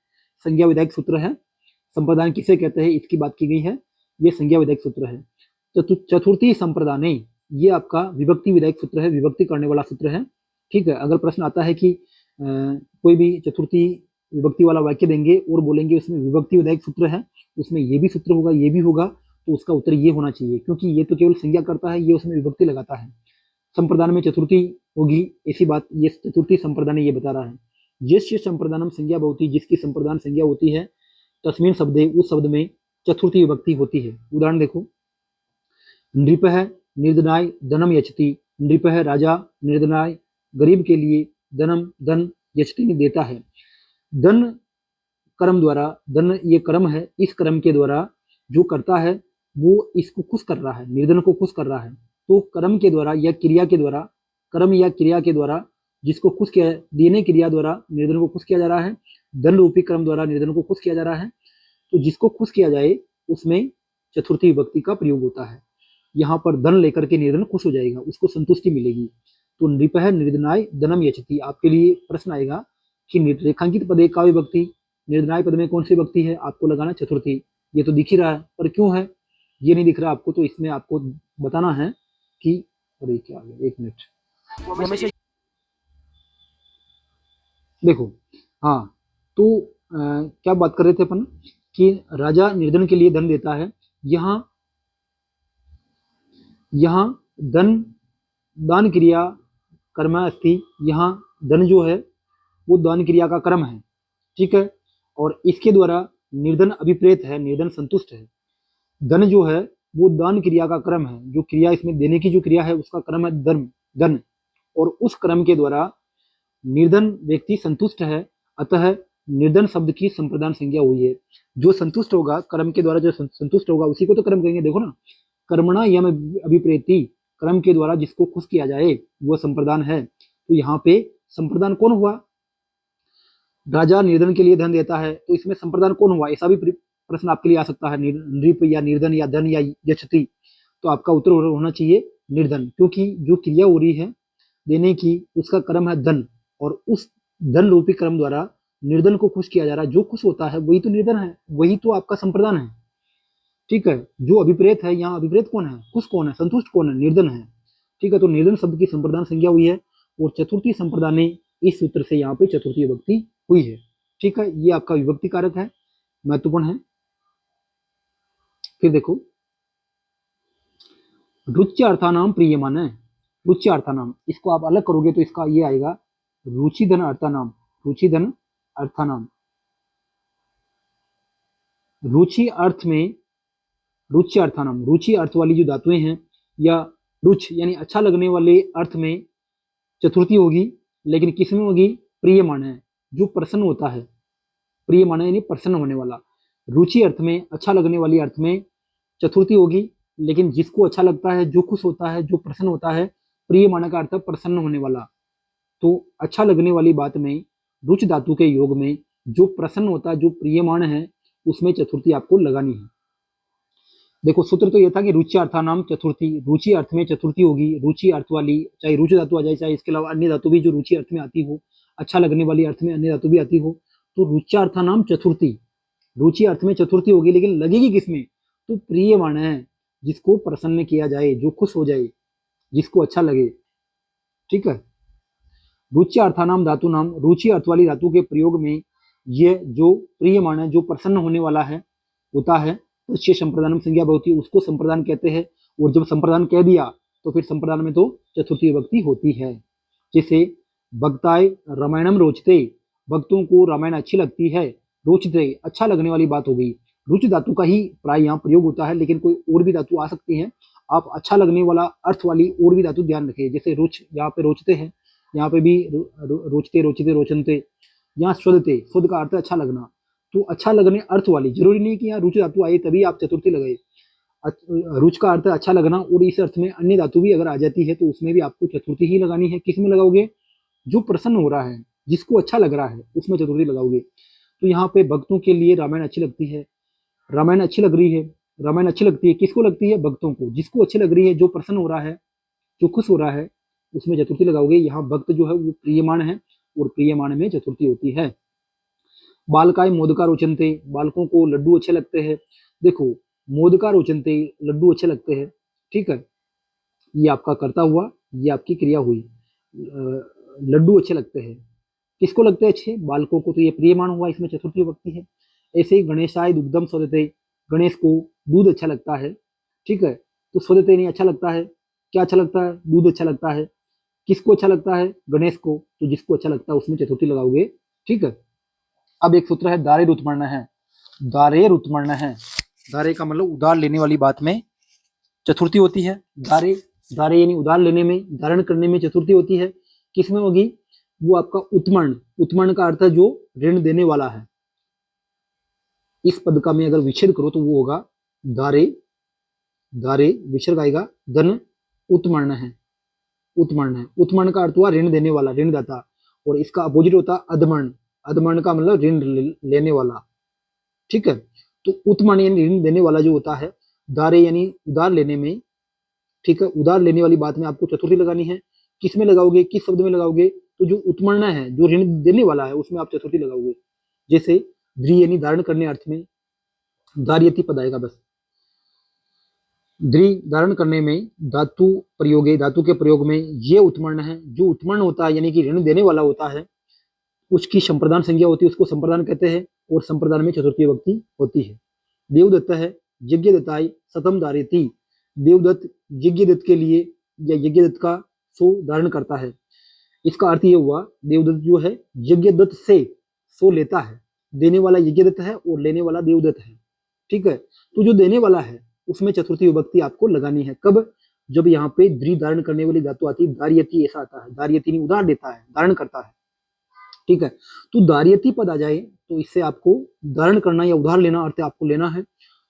संज्ञा विधायक सूत्र है। संप्रदान किसे कहते हैं इसकी बात की गई है, ये संज्ञा विधायक सूत्र है। चतुर्थी संप्रदाने, ये आपका विभक्ति विधायक सूत्र है, विभक्ति करने वाला सूत्र है। ठीक है, अगर प्रश्न आता है कि कोई भी चतुर्थी विभक्ति वाला वाक्य देंगे और बोलेंगे उसमें विभक्ति विधायक सूत्र है, उसमें ये भी सूत्र होगा, ये भी होगा, तो उसका उत्तर ये होना चाहिए, क्योंकि ये तो केवल संज्ञा करता है, ये उसमें विभक्ति लगाता है। संप्रदान में चतुर्थी होगी, ऐसी बात ये चतुर्थी संप्रदान ये बता रहा है। यस्य संप्रदानम संज्ञा भवति, जिसकी संप्रदान संज्ञा होती है, तस्मिन शब्दे, उस शब्द में चतुर्थी विभक्ति होती है। उदाहरण देखो, नृपः निर्धनाय धनम यचति, नृपः राजा, निर्धनाय गरीब के लिए, धनम धन, यचति ने देता है। धन कर्म द्वारा, धन ये कर्म है, इस कर्म के द्वारा जो करता है वो इसको खुश कर रहा है, निर्धन को खुश कर रहा है। तो कर्म के द्वारा या क्रिया के द्वारा, कर्म या क्रिया के द्वारा जिसको खुश किया, देने क्रिया द्वारा निर्धन को खुश किया जा रहा है, धन रूपी कर्म द्वारा निर्धन को खुश किया जा रहा है। तो जिसको खुश किया जाए उसमें चतुर्थी विभक्ति का प्रयोग होता है। यहाँ पर धन लेकर के निर्धन खुश हो जाएगा, उसको संतुष्टि मिलेगी। तो नृपः निर्धनाय धनम यचति, आपके लिए प्रश्न आएगा कि रेखांकित पद का विभक्ति, निर्धनाय पद में कौन सी विभक्ति है, आपको लगाना चतुर्थी। ये तो दिख ही रहा है, पर क्यों है ये नहीं दिख रहा आपको, तो इसमें आपको बताना है कि, अरे क्या आ गया, एक मिनट देखो। हाँ, तो क्या बात कर रहे थे अपन कि राजा निर्धन के लिए धन देता है। यहाँ धन दान क्रिया कर्म अस्ति, यहाँ धन जो है वो दान क्रिया का कर्म है। ठीक है, और इसके द्वारा निर्धन अभिप्रेत है, निर्धन संतुष्ट है। धन जो है वो दान क्रिया का कर्म है, जो क्रिया इसमें देने की जो क्रिया है उसका कर्म है धन, और उस कर्म के द्वारा निर्धन व्यक्ति संतुष्ट है, अतः निर्धन शब्द की संप्रदान संज्ञा हुई है। जो संतुष्ट होगा कर्म के द्वारा, जो संतुष्ट होगा उसी को तो कर्म कहेंगे। देखो ना, कर्मणा यम अभिप्रेति, कर्म के द्वारा जिसको खुश किया जाए वह संप्रदान है। तो यहाँ पे संप्रदान कौन हुआ? राजा निर्धन के लिए धन देता है, तो इसमें संप्रदान कौन हुआ? ऐसा भी प्रश्न आपके लिए आ सकता है, नृप या निर्धन या धन या यच्छति। तो आपका उत्तर होना चाहिए निर्धन, क्योंकि जो क्रिया हो रही है देने की उसका कर्म है धन, और उस धन रूपी कर्म द्वारा निर्धन को खुश किया जा रहा है। जो खुश होता है वही तो निर्धन है, वही तो आपका संप्रदान है। ठीक है, जो अभिप्रेत है, यहाँ अभिप्रेत कौन है, खुश कौन है, संतुष्ट कौन है, निर्धन है। ठीक है, तो निर्धन शब्द की संप्रदान संज्ञा हुई है, और चतुर्थी संप्रदाने, इस सूत्र से यहाँ पे चतुर्थी विभक्ति हुई है। ठीक है, ये आपका विभक्ति कारक है, महत्वपूर्ण है। फिर देखो, रुच्य अर्थानाम प्रियमान है, रुच्य अर्थानाम, इसको आप अलग करोगे तो इसका ये आएगा रुचिधन अर्थानाम, रुचिधन अर्थानाम। रुचि अर्थ में रुच्य अर्थानाम, रुचि अर्थ वाली जो धातुएं हैं, या रुच यानी अच्छा लगने वाले अर्थ में चतुर्थी होगी, लेकिन किस में होगी? प्रियमान है, जो प्रसन्न होता है, प्रियमान यानी प्रसन्न होने वाला। रुचि अर्थ में, अच्छा लगने वाली अर्थ में चतुर्थी होगी, लेकिन जिसको अच्छा लगता है, जो खुश होता है, जो प्रसन्न होता है, प्रियमान का अर्थ प्रसन्न होने वाला। तो अच्छा लगने वाली बात में रुच धातु के योग में जो प्रसन्न होता है, जो प्रियमान है, उसमें चतुर्थी आपको लगानी है। देखो, सूत्र तो यह था कि रुचि अर्थानाम चतुर्थी, रुचि अर्थ में चतुर्थी होगी, रुचि अर्थ वाली, चाहे रुचि धातु आ जाए, चाहे इसके अलावा अन्य धातु भी जो रुचि अर्थ में आती हो, अच्छा लगने वाली अर्थ में अन्य धातु भी आती हो, तो रुच्यार्थानाम चतुर्थी, रुचि अर्थ में चतुर्थी होगी, लेकिन लगेगी किसमें? तो प्रियमान है, जिसको प्रसन्न किया जाए, जो खुश हो जाए, जिसको अच्छा लगे। ठीक है, रुच्य अर्थानाम धातु नाम, रुचि अर्थ वाली धातु के प्रयोग में ये जो प्रियमाण है, जो प्रसन्न होने वाला है होता है, तस्य संप्रदानम संज्ञा भवति, उसको संप्रदान कहते हैं। और जब संप्रदान कह दिया तो फिर संप्रदान में तो चतुर्थी विभक्ति होती है। जैसे भक्ताय रामायणम रोचते, भक्तों को रामायण अच्छी लगती है। रोचते, अच्छा लगने वाली बात हो गई। रुचि धातु का ही प्राय यहाँ प्रयोग होता है, लेकिन कोई और भी धातु आ सकती है। आप अच्छा लगने वाला अर्थ वाली और भी धातु ध्यान रखिए। जैसे रुच, यहाँ पे रोचते हैं, यहाँ पे भी रोचते, रोचते, रोचनते। यहाँ स्वदते, स्वद का अर्थ है अच्छा लगना। तो अच्छा लगने अर्थ वाली, जरूरी नहीं कि यहाँ रुचि धातु आई तभी आप चतुर्थी लगाए। रुच का अर्थ है अच्छा लगना, और इस अर्थ में अन्य धातु भी अगर आ जाती है तो उसमें भी आपको चतुर्थी ही लगानी है। किस में लगाओगे? जो प्रसन्न हो रहा है, जिसको अच्छा लग रहा है, उसमें चतुर्थी लगाओगे। तो यहाँ पे भक्तों के लिए रामायण अच्छी लगती है, रामायण अच्छी लग रही है। रामायण अच्छी लगती है, किसको लगती है? भक्तों को। जिसको अच्छी लग रही है, जो प्रसन्न हो रहा है, जो खुश हो रहा है, उसमें चतुर्थी लगाओगे। यहाँ भक्त जो है वो प्रियमाण है, और प्रियमाण में चतुर्थी होती है। बालकाय मोदका रोचनते, बालकों को लड्डू अच्छे लगते हैं। देखो, मोदका रोचनते, लड्डू अच्छे लगते हैं, ठीक है। ये आपका कर्ता हुआ, ये आपकी क्रिया हुई। लड्डू अच्छे लगते हैं, किसको लगते हैं अच्छे? बालकों को। तो ये प्रियमाण हुआ, इसमें चतुर्थी विभक्ति है। ऐसे ही गणेशाय दुग्धम स्वदते, गणेश को दूध अच्छा लगता है, ठीक है। तो स्वदते नहीं, अच्छा लगता है। क्या अच्छा लगता है? दूध अच्छा लगता है। किसको अच्छा लगता है? गणेश को। तो जिसको अच्छा लगता है उसमें चतुर्थी लगाओगे, ठीक है। अब एक सूत्र है दारे रुतमर्ण है। दारे रुतमर्ण है, दारे का मतलब उधार लेने वाली बात में चतुर्थी होती है। दारे, दारे यानी उधार लेने में, धारण करने में चतुर्थी होती है। किसमें होगी? वो आपका उत्मर्ण, उत्मर्ण का अर्थ है जो ऋण देने वाला है। इस पद का मैं अगर विच्छेद करो तो वो होगा दारे, दारे विसर्ग आएगा, धन उत्मर्ण है, उत्मर्ण है। उत्मर्ण का अर्थ हुआ ऋण देने वाला, ऋणदाता। और इसका अपोजिट होता है अधमर्ण, अधमर्ण का मतलब ऋण लेने वाला, ठीक है। तो उत्मर्ण यानी ऋण देने वाला जो होता है, दारे यानी उधार लेने में, ठीक है। उधार लेने वाली बात में आपको चतुर्थी लगानी है। किस में लगाओगे? किस शब्द में लगाओगे? तो जो उत्मर्ण है, जो ऋण देने वाला है, उसमें आप चतुर्थी लगाओगे। जैसे द्रि यानी धारण करने अर्थ में दार्यति पद आएगा बस। द्रि धारण करने में धातु प्रयोग है, धातु के प्रयोग में ये उत्मर्ण है। जो उत्मर्ण होता है यानी कि ऋण देने वाला होता है, उसकी संप्रदान संज्ञा होती है, उसको संप्रदान कहते हैं। और संप्रदान में चतुर्थी विभक्ति होती है। देवदत्त है, यज्ञ दत्ताय सतम दार्यति, देवदत्त यज्ञदत्त के लिए या यज्ञदत्त का सो धारण करता है। इसका अर्थ ये हुआ, देवदत्त जो है यज्ञदत्त से सो लेता है। देने वाला यज्ञदत्त है और लेने वाला देवदत्त है, ठीक है। तो जो देने वाला है उसमें चतुर्थी विभक्ति आपको लगानी है। कब? जब यहाँ पे द्रि धारण करने वाली धातु आती है, दार्यति ऐसा आता है। दार्यति नहीं, उधार देता है, धारण करता है, ठीक है। तो दार्यति पद आ जाए तो इससे आपको धारण करना या उधार लेना अर्थ आपको लेना है।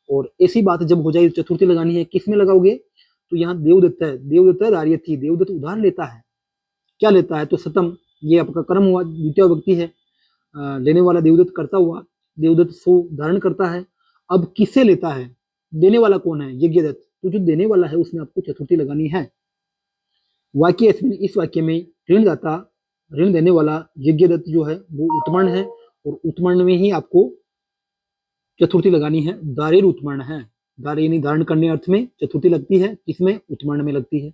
और ऐसी बात जब हो जाए चतुर्थी लगानी है। किस में लगाओगे? तो यहाँ देवदत्त है, देवदत्त है दार्यति, देवदत्त उधार लेता है। क्या लेता है? तो सतम, ये आपका कर्म हुआ, द्वितीय विभक्ति है। लेने वाला देवदत्त करता हुआ, देवदत्त सो धारण करता है। अब किससे लेता है? देने वाला कौन है? यज्ञदत्त। तो जो देने वाला है उसमें आपको चतुर्थी लगानी है। वाक्य इसमें, इस वाक्य में ऋणदाता, ऋण देने वाला यज्ञदत्त जो है वो उत्मर्ण है, और उत्मर्ण में ही आपको चतुर्थी लगानी है। दारेर उत्मर्ण है, दारे यानी धारण करने अर्थ में चतुर्थी लगती है। किसमें? उत्मर्ण में लगती है,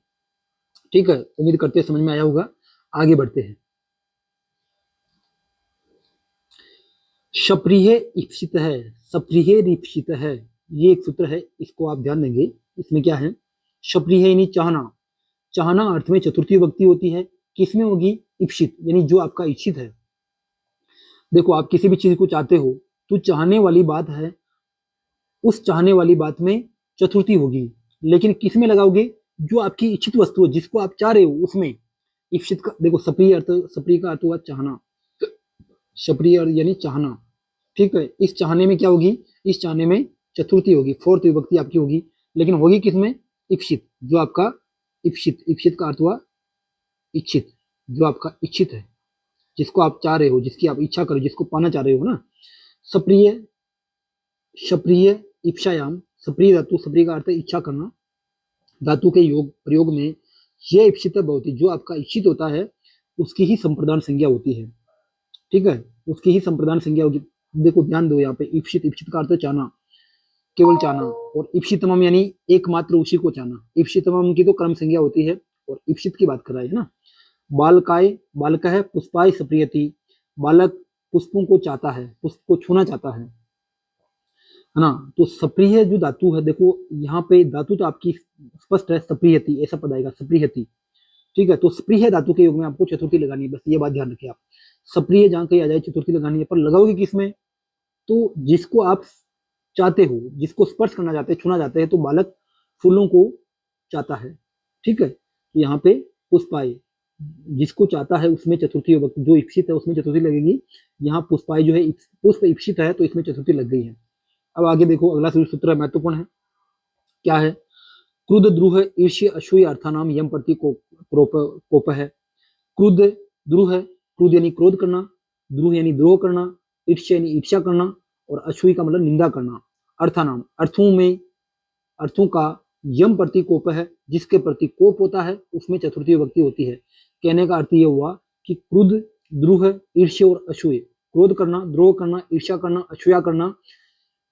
ठीक है। उम्मीद करते हैं समझ में आया होगा। आगे बढ़ते हैं। सप्रिय इप्सित है, सप्रिय इप्सित है, ये एक सूत्र है, इसको आप ध्यान देंगे। इसमें क्या है? सप्रिय यानी चाहना, चाहना अर्थ में चतुर्थी विभक्ति होती है। किसमें होगी? इप्सित यानी जो आपका इच्छित है। देखो, आप किसी भी चीज को चाहते हो तो चाहने वाली बात है, उस चाहने वाली बात में चतुर्थी होगी। लेकिन किस में लगाओगे? जो आपकी इच्छित वस्तु है, जिसको आप चाह रहे हो, उसमें इप्सित का। देखो, सप्रिय अर्थ, सप्रिय का अर्थ हुआ चाहना, सप्रिय यानी चाहना, ठीक है। इस चाहने में क्या होगी? इस चाहने में चतुर्थी होगी, फोर्थ विभक्ति आपकी होगी। लेकिन होगी किसमें? इप्सित, जो आपका इप्सित, इप्सित का अर्थ हुआ इच्छित, जो आपका इच्छित है, जिसको आप चाह रहे हो, जिसकी आप इच्छा करो, जिसको पाना चाह रहे हो ना। सप्रिय, सप्रिय इप्सायाम, सप्रिय धातु, सप्रिय का अर्थ है इच्छा करना। धातु के योग प्रयोग में ये इप्सित भवति, जो आपका इच्छित होता है उसकी ही संप्रदान संज्ञा होती है, ठीक है। उसकी ही संप्रदान संज्ञा होगी। देखो, ध्यान दो यहाँ पे, इप्सित, इप्सित का अर्थ है चाहना, केवल चाहना। और इप्सितमम यानी एकमात्र उसी को चाहना। इप्सितमम की तो कर्म संज्ञा होती है, और इप्सित की बात कर रहा है ना। बालकाय, बालक है, पुष्पाय सप्रियति, बालक पुष्पों को चाहता है, पुष्प को छूना चाहता है ना। तो सप्रिय जो धातु है, देखो यहाँ पे धातु तो आपकी स्पष्ट है, सप्रियति ऐसा पद आएगा, सप्रियति। ठीक है, तो स्प्रिय धातु के योग में आपको चतुर्थी लगानी है, बस ये बात ध्यान रखिए आप। सप्रिय जहां कहीं आ जाए चतुर्थी लगानी है, पर लगाओगे किसमें? तो जिसको आप चाहते हो, जिसको स्पर्श करना चाहते हैं, छूना चाहते हैं, तो बालक फूलों को चाहता है। ठीक है, तो यहाँ पे पुष्पाय, जिसको चाहता है उसमें चतुर्थी विभक्ति, जो इप्सित है उसमें चतुर्थी लगेगी। यहाँ पुष्पाय जो है पुष्प इप्सित है तो इसमें चतुर्थी लग गई है। अब आगे देखो, अगला सूत्र महत्वपूर्ण है, क्या है? क्रुद्ध द्रुह ईर्ष्य असूय अर्थानाम यम प्रति कोप है। क्रुद्ध द्रुह है, क्रुद्ध यानी क्रोध करना, द्रुह यानी द्रोह करना, ईर्ष्य यानी ईर्ष्या करना, और असूय का मतलब निंदा करना। अर्थानाम, अर्थों का यम प्रति कोप है, जिसके प्रति कोप होता है उसमें चतुर्थी विभक्ति होती है। कहने का अर्थ यह हुआ कि क्रुद्ध, द्रुह, ईर्ष्य और असूय, क्रोध करना, द्रोह करना, ईर्ष्या करना, असूया करना,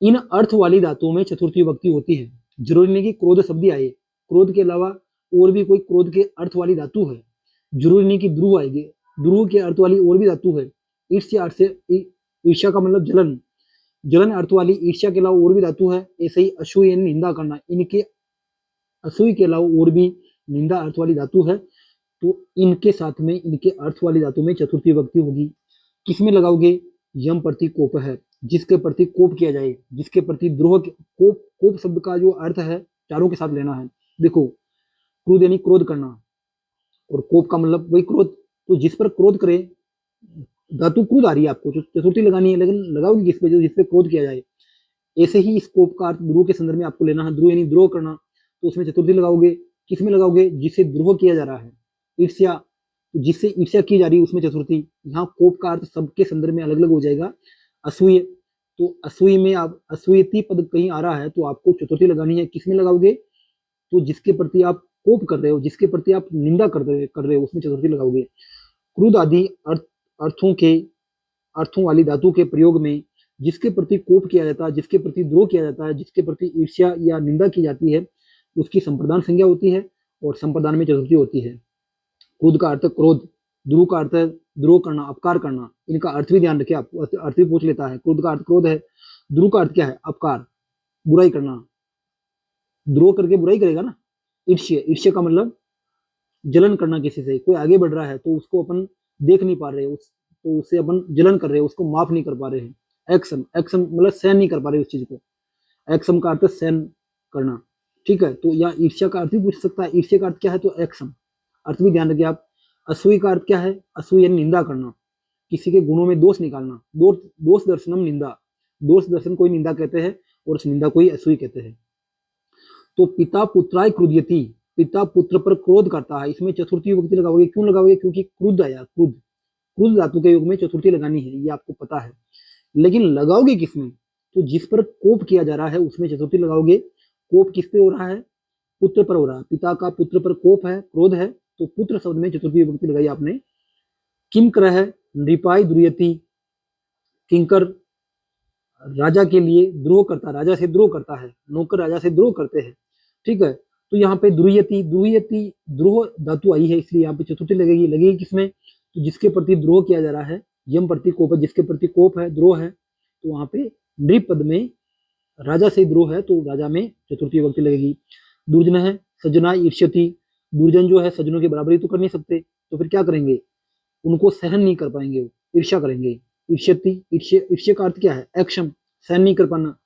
इन अर्थ वाली धातुओं में चतुर्थी विभक्ति होती है। जरूरी नहीं कि क्रोध शब्द आए, क्रोध के अलावा और भी कोई क्रोध के अर्थ वाली धातु है, जरूरी नहीं कि ध्रुव आएगी, ध्रुव के अर्थ वाली और भी धातु है। ईर्ष्या अर्थ से, ईर्ष्या का मतलब जलन, जलन अर्थ वाली ईर्ष्या के अलावा और भी धातु है। ऐसे ही असूय यानी निंदा करना, इनके असूय के अलावा और भी निंदा अर्थ वाली धातु है, तो इनके साथ में इनके अर्थ वाली धातु में चतुर्थी विभक्ति होगी। किसमें लगाओगे? यम प्रति कोप है, जिसके प्रति कोप किया जाए, जिसके प्रति द्रोह। कोप, कोप शब्द का जो अर्थ है चारों के साथ लेना है। देखो, क्रोध यानी क्रोध करना, और कोप का मतलब वही क्रोध, तो जिस पर क्रोध करे, धातु क्रोध आ रही है आपको, चतुर्थी लगानी है, लेकिन लगाओगे किस पे? जो जिस पे क्रोध किया जाए। ऐसे ही इस कोप का अर्थ द्रोह के संदर्भ में आपको लेना है। द्रोह यानी द्रोह करना, तो उसमें चतुर्थी लगाओगे। किसमें लगाओगे? जिससे द्रोह किया जा रहा है। ईर्ष्या, तो जिससे ईर्ष्या की जा रही है उसमें चतुर्थी। यहाँ कोप का अर्थ सबके संदर्भ में अलग अलग हो जाएगा। असूय, तो असूय में आप असूयती पद कहीं आ रहा है तो आपको चतुर्थी लगानी है। किसमें लगाओगे? तो जिसके प्रति आप कोप कर रहे हो, जिसके प्रति आप निंदा कर रहे हो उसमें चतुर्थी लगाओगे। क्रोध आदि अर्थों वाली धातु के प्रयोग में जिसके प्रति कोप किया जाता है, जिसके प्रति द्रोह किया जाता है, जिसके प्रति ईर्ष्या या निंदा की जाती है, उसकी संप्रदान संज्ञा होती है और संप्रदान में चतुर्थी होती है। क्रोध का अर्थ क्रोध, द्रोह का अर्थ है द्रोह करना, अपकार करना। इनका अर्थ भी ध्यान रखिए, आपको अर्थ भी पूछ लेता है। क्रोध का अर्थ क्रोध है, द्रोह का अर्थ क्या है? अपकार, बुराई करना, द्रोह करके बुराई करेगा ना। ईर्ष्य, ईर्ष्य का मतलब जलन करना किसी से। कोई आगे बढ़ रहा है तो उसको अपन देख नहीं पा रहे, तो उससे अपन जलन कर रहे हैं, उसको माफ नहीं कर पा रहे हैं। एक्शन, एक्शन मतलब सहन नहीं कर पा रहे उस चीज को। एक्शन का अर्थ सहन करना। ठीक है, तो यहाँ ईर्ष्या का अर्थ भी पूछ सकता है। ईर्ष्या का अर्थ क्या है? तो एक्शन, अर्थ भी ध्यान रखिए आप। असूय का अर्थ क्या है? असूय यानी निंदा करना, किसी के गुणों में दोष निकालना। दोष दर्शनम निंदा, दोष दर्शन कोई निंदा कहते हैं और उस निंदा को ही असूय कहते हैं। तो पिता पुत्राय क्रुध्यति, पिता पुत्र पर क्रोध करता है, इसमें चतुर्थी विभक्ति लगाओगे। क्यों लगाओगे? क्योंकि क्रुद्ध आया, क्रुद्ध, क्रुद्ध धातु के योग में चतुर्थी लगानी है, ये आपको पता है। लेकिन लगाओगे किसमें? तो जिस पर कोप किया जा रहा है उसमें चतुर्थी लगाओगे। कोप किस पे हो रहा है? पुत्र पर हो रहा है। पिता का पुत्र पर कोप है, क्रोध है, तो पुत्र शब्द में चतुर्थी विभक्ति लगाई आपने। किम क्रह नृपाय द्रुयति, किंकर राजा के लिए द्रोह करता, राजा से द्रोह करता है, नौकर राजा से द्रोह करते हैं। ठीक है, तो यहाँ पे द्रुयति, द्रुयति द्रोह धातु आई है, इसलिए यहाँ पे चतुर्थी लगेगी। लगेगी किसमें? तो जिसके प्रति द्रोह किया जा रहा है, यम प्रति कोप है, जिसके प्रति कोप है, द्रोह है, तो वहां पे नृप पद में राजा से द्रोह है तो राजा में चतुर्थी विभक्ति लगेगी। दुर्जन है, सजना ईर्ष्यति, दुर्जन जो है सज्जनों की बराबरी तो कर नहीं सकते, तो फिर क्या करेंगे? उनको सहन नहीं कर पाएंगे, ईर्ष्या करेंगे। ईर्ष्यति, ईर्ष्या का अर्थ क्या है? एक्शन, सहन नहीं कर पाना।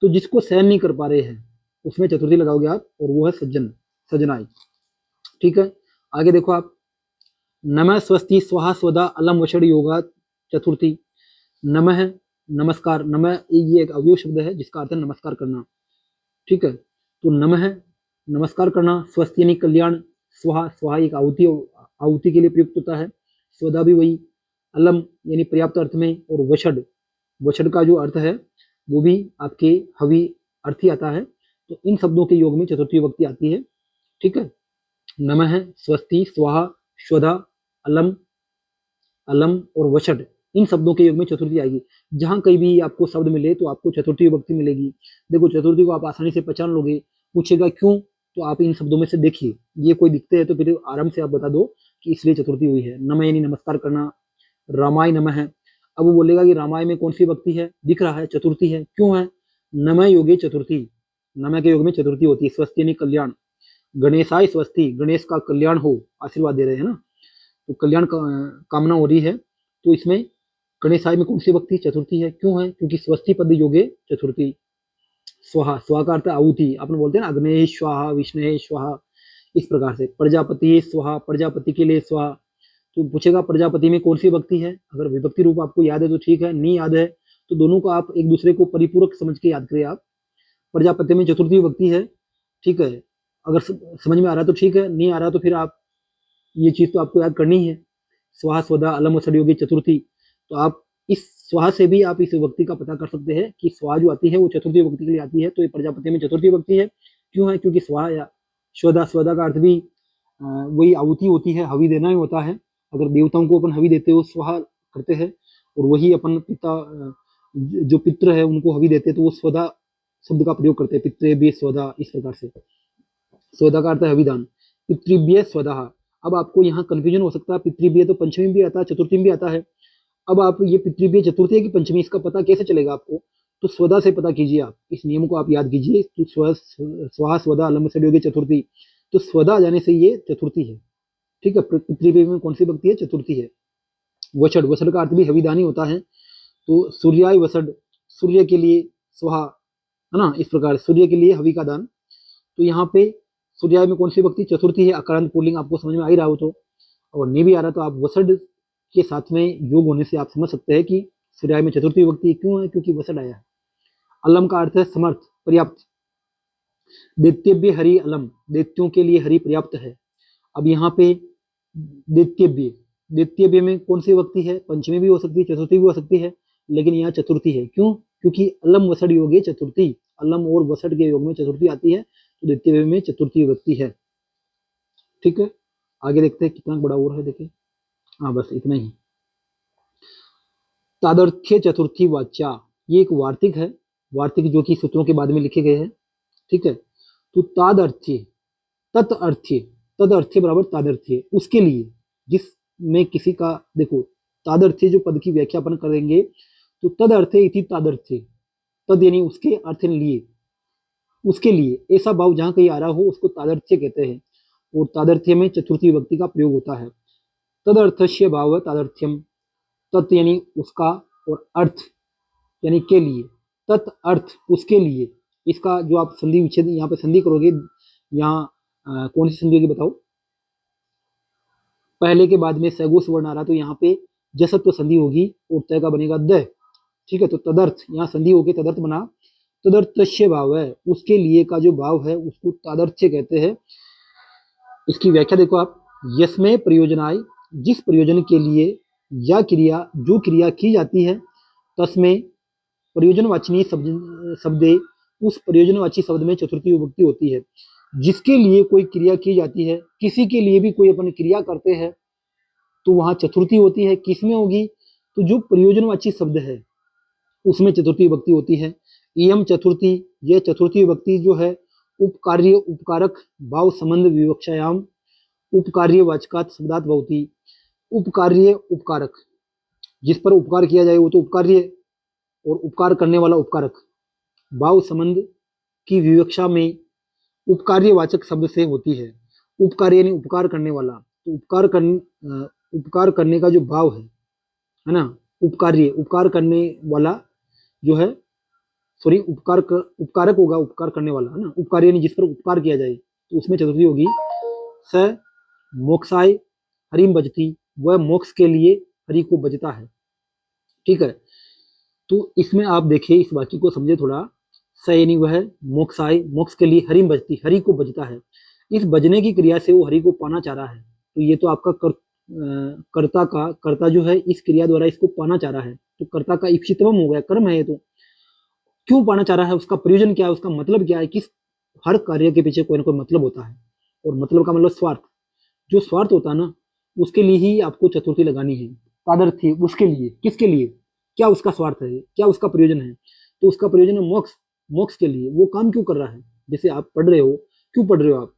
तो जिसको सहन नहीं कर पा रहे हैं उसमें चतुर्थी लगाओगे आप, और वो है सज्जन, सजनाई। ठीक है, आगे देखो आप। नमः स्वस्ति स्वाहा स्वदा अलम वषड योगा चतुर्थी। नमः, नमस्कार, नमः ये एक अवयव शब्द है जिसका अर्थ है नमस्कार करना। ठीक है, तो नमः नमस्कार करना, स्वस्ति यानी कल्याण, स्वाहा, स्वाहा एक आहुति के लिए प्रयुक्त होता है, स्वदा भी वही, अलम यानी पर्याप्त अर्थ में, और वषड, वषड का जो अर्थ है वो भी आपके हवि अर्थ ही आता है। तो इन शब्दों के योग में चतुर्थी विभक्ति आती है। ठीक है, नमः, स्वस्ति, स्वाहा, स्वधा, अलम, अलम और वषड, इन शब्दों के योग में चतुर्थी आएगी। जहां कहीं भी आपको शब्द मिले तो आपको चतुर्थी विभक्ति मिलेगी। देखो, चतुर्थी को आप आसानी से पहचान लोगे। पूछेगा क्यों, तो आप इन शब्दों में से देखिए, ये कोई दिखते हैं तो फिर आराम से आप बता दो कि इसलिए चतुर्थी हुई है। नमः यानी नमस्कार करना, रामाय नमः, अब वो बोलेगा कि रामाय में कौन सी विभक्ति है, दिख रहा है चतुर्थी है, क्यों है, नमः योगे चतुर्थी, नमः के योग में चतुर्थी होती है, स्वस्ति यानी कल्याण, गणेशाय स्वस्ति, गणेश का कल्याण हो, आशीर्वाद दे रहे हैं ना, तो कल्याण का कामना हो रही है, तो इसमें गणेशाय में कौन सी विभक्ति, चतुर्थी है, क्यों है, क्योंकि स्वस्ति पद योगे चतुर्थी। स्वाहा, स्वाहा का अर्थ आहुति, अपन बोलते हैं ना अग्ने स्वाहा विष्णु स्वाहा, इस प्रकार से। प्रजापति स्वाहा, प्रजापति के लिए स्वाहा, तो पूछेगा प्रजापति में कौन सी विभक्ति है, अगर विभक्ति रूप आपको याद है तो ठीक है, नहीं याद है तो दोनों को आप एक दूसरे को परिपूरक समझ के याद करें आप। प्रजापति में चतुर्थी विभक्ति है, ठीक है, अगर समझ में आ रहा तो ठीक है, नहीं आ रहा तो फिर आप ये चीज तो आपको याद करनी है, स्वाहा स्वधा अलम वसड योगी चतुर्थी, तो आप इस स्वाहा से भी आप इस विभक्ति का पता कर सकते हैं कि स्वाहा जो आती है वो चतुर्थी विभक्ति के लिए आती है, तो ये प्रजापति में चतुर्थी विभक्ति है, क्यों है, क्योंकि स्वाहा या स्वधा, स्वधा का अर्थ भी वही आहुति होती है, हवि देना ही होता है, अगर देवताओं को अपन हवि देते हो स्वाहा करते हैं, और वही अपन पिता जो पितृ है उनको हवि देते हैं तो वो स्वधा शब्द का प्रयोग करते हैं, पितृ भी स्वधा, इस प्रकार से। स्वधा का अर्थ है हविदान, पितृभ्य स्वधा। अब आपको यहाँ कंफ्यूजन हो सकता है, पितृभ्य तो पंचमी भी आता है, चतुर्थी भी आता है, अब आप ये पितृभ्य चतुर्थी है कि पंचमी, इसका पता कैसे चलेगा आपको, तो स्वधा से पता कीजिए, आप इस नियम को आप याद कीजिए, तो स्वाहा स्वधा अलम वसड योगी चतुर्थी, तो स्वधा आ जाने से ये चतुर्थी है, ठीक है। पृथ्वी में कौन सी भक्ति है, चतुर्थी है। वसड, वसड का अर्थ भी हविदानी होता है, तो सूर्याय वसड, सूर्य के लिए स्वाहा, है ना, इस प्रकार सूर्य के लिए हवि का दान, तो यहाँ पे सूर्याय में कौन सी भक्ति, चतुर्थी है, अकारांत पुल्लिंग आपको समझ में आ ही रहा हो तो, और नहीं भी आ रहा तो आप वसड के साथ में योग होने से आप समझ सकते हैं कि सूर्याय में चतुर्थी विभक्ति क्यों है, क्योंकि वसड आया है। अलम का अर्थ है समर्थ, पर्याप्त, दैत्यव्य हरि अलम, दैत्यों के लिए हरि पर्याप्त है। अब यहाँ पे दैत्यव्य, दैत्यव्य में कौन सी विभक्ति है, पंचमी भी हो सकती है, चतुर्थी भी हो सकती है, लेकिन यहाँ चतुर्थी है, क्यों, क्योंकि अलम वसड योगे चतुर्थी, अलम और वसड के योग में चतुर्थी आती है, तो दैत्यव्य में चतुर्थी विभक्ति है, ठीक है। आगे देखते हैं कितना बड़ा और है, देखिए, हाँ बस इतना ही। तादर्थ्य चतुर्थी वाच्या, ये एक वार्तिक है, वार्तिक जो कि सूत्रों के बाद में लिखे गए हैं, ठीक है। तो तादर्थ्य, तदर्थ्य, तदर्थ्य बराबर तादर्थ्य, उसके लिए, जिसमें किसी का, देखो तादर्थ्य जो पद की व्याख्या अपन करेंगे, तो तदर्थ्य इति तादर्थ्य, तद यानी उसके, अर्थ लिए, उसके लिए, ऐसा भाव जहां कहीं आ रहा हो उसको तादर्थ्य कहते हैं, और तादर्थ्य में चतुर्थी विभक्ति का प्रयोग होता है। तदर्थस्य भाव तादर्थ्यम, तत् यानी उसका, और अर्थ यानी के लिए, तत् अर्थ उसके लिए, इसका जो आप संधि विच्छेद यहाँ पे संधि करोगे, यहाँ कौन सी संधि होगी बताओ, पहले के बाद में सगोस वर्ण आ रहा तो यहाँ पे जसत्व संधि होगी और तय का बनेगा द, ठीक है। तो तदर्थ यहाँ संधि होगी, तदर्थ बना, तदर्थस्य भाव है, उसके लिए का जो भाव है उसको तादर्थ्य कहते हैं। इसकी व्याख्या देखो आप, यस्मय प्रयोजनाय, जिस प्रयोजन के लिए या क्रिया, जो क्रिया की जाती है, तस्में प्रयोजनवाचिनी शब्दे, उस प्रयोजनवाची शब्द में चतुर्थी विभक्ति होती है। जिसके लिए कोई क्रिया की जाती है, किसी के लिए भी कोई अपन क्रिया करते हैं तो वहां चतुर्थी होती है, किसमें होगी, तो जो प्रयोजनवाची शब्द है उसमें चतुर्थी विभक्ति होती है। इयम चतुर्थी, यह चतुर्थी विभक्ति जो है, उपकार्य उपकारक भाव संबंध विवक्षायाम, उपकार्य वाचकात शब्दात भवति, उपकार्य उपकारक, जिस पर उपकार किया जाए वो तो उपकार्य, और उपकार करने वाला उपकारक, भाव संबंध की विवक्षा में उपकार्यवाचक शब्द से होती है। उपकार्य यानी उपकार करने वाला, तो उपकार करने का जो भाव है ना, उपकार्य, उपकार करने वाला जो है, सॉरी उपकारक होगा, उपकार करने वाला, है ना, उपकार्य यानी जिस पर उपकार किया जाए, तो उसमें चतुर्थी होगी। स मोक्षाय हरिम बजती, वह मोक्ष के लिए हरि को बजता है, ठीक है। तो इसमें आप देखिए, इस वाक्य को समझे थोड़ा, स यानी वह मोक्षाय, मोक्ष के लिए हरिम बजती, हरि को बजता है, इस बजने की क्रिया से वो हरि को पाना चाह रहा है, तो ये तो आपका कर्ता जो है इस क्रिया द्वारा इसको पाना चाह रहा है, तो कर्ता का इप्सितवम हो गया, कर्म है ये, तो क्यों पाना चाह रहा है, उसका प्रयोजन क्या है, उसका मतलब क्या है, किस, हर कार्य के पीछे कोई ना कोई मतलब होता है, और मतलब का मतलब स्वार्थ, जो स्वार्थ होता है ना उसके लिए ही आपको चतुर्थी लगानी है। तादर्थी, उसके लिए, किसके लिए, क्या उसका स्वार्थ है, क्या उसका प्रयोजन है, तो उसका प्रयोजन है मोक्ष, मोक्ष के लिए वो काम क्यों कर रहा है, जैसे आप पढ़ रहे हो, क्यों पढ़ रहे हो आप,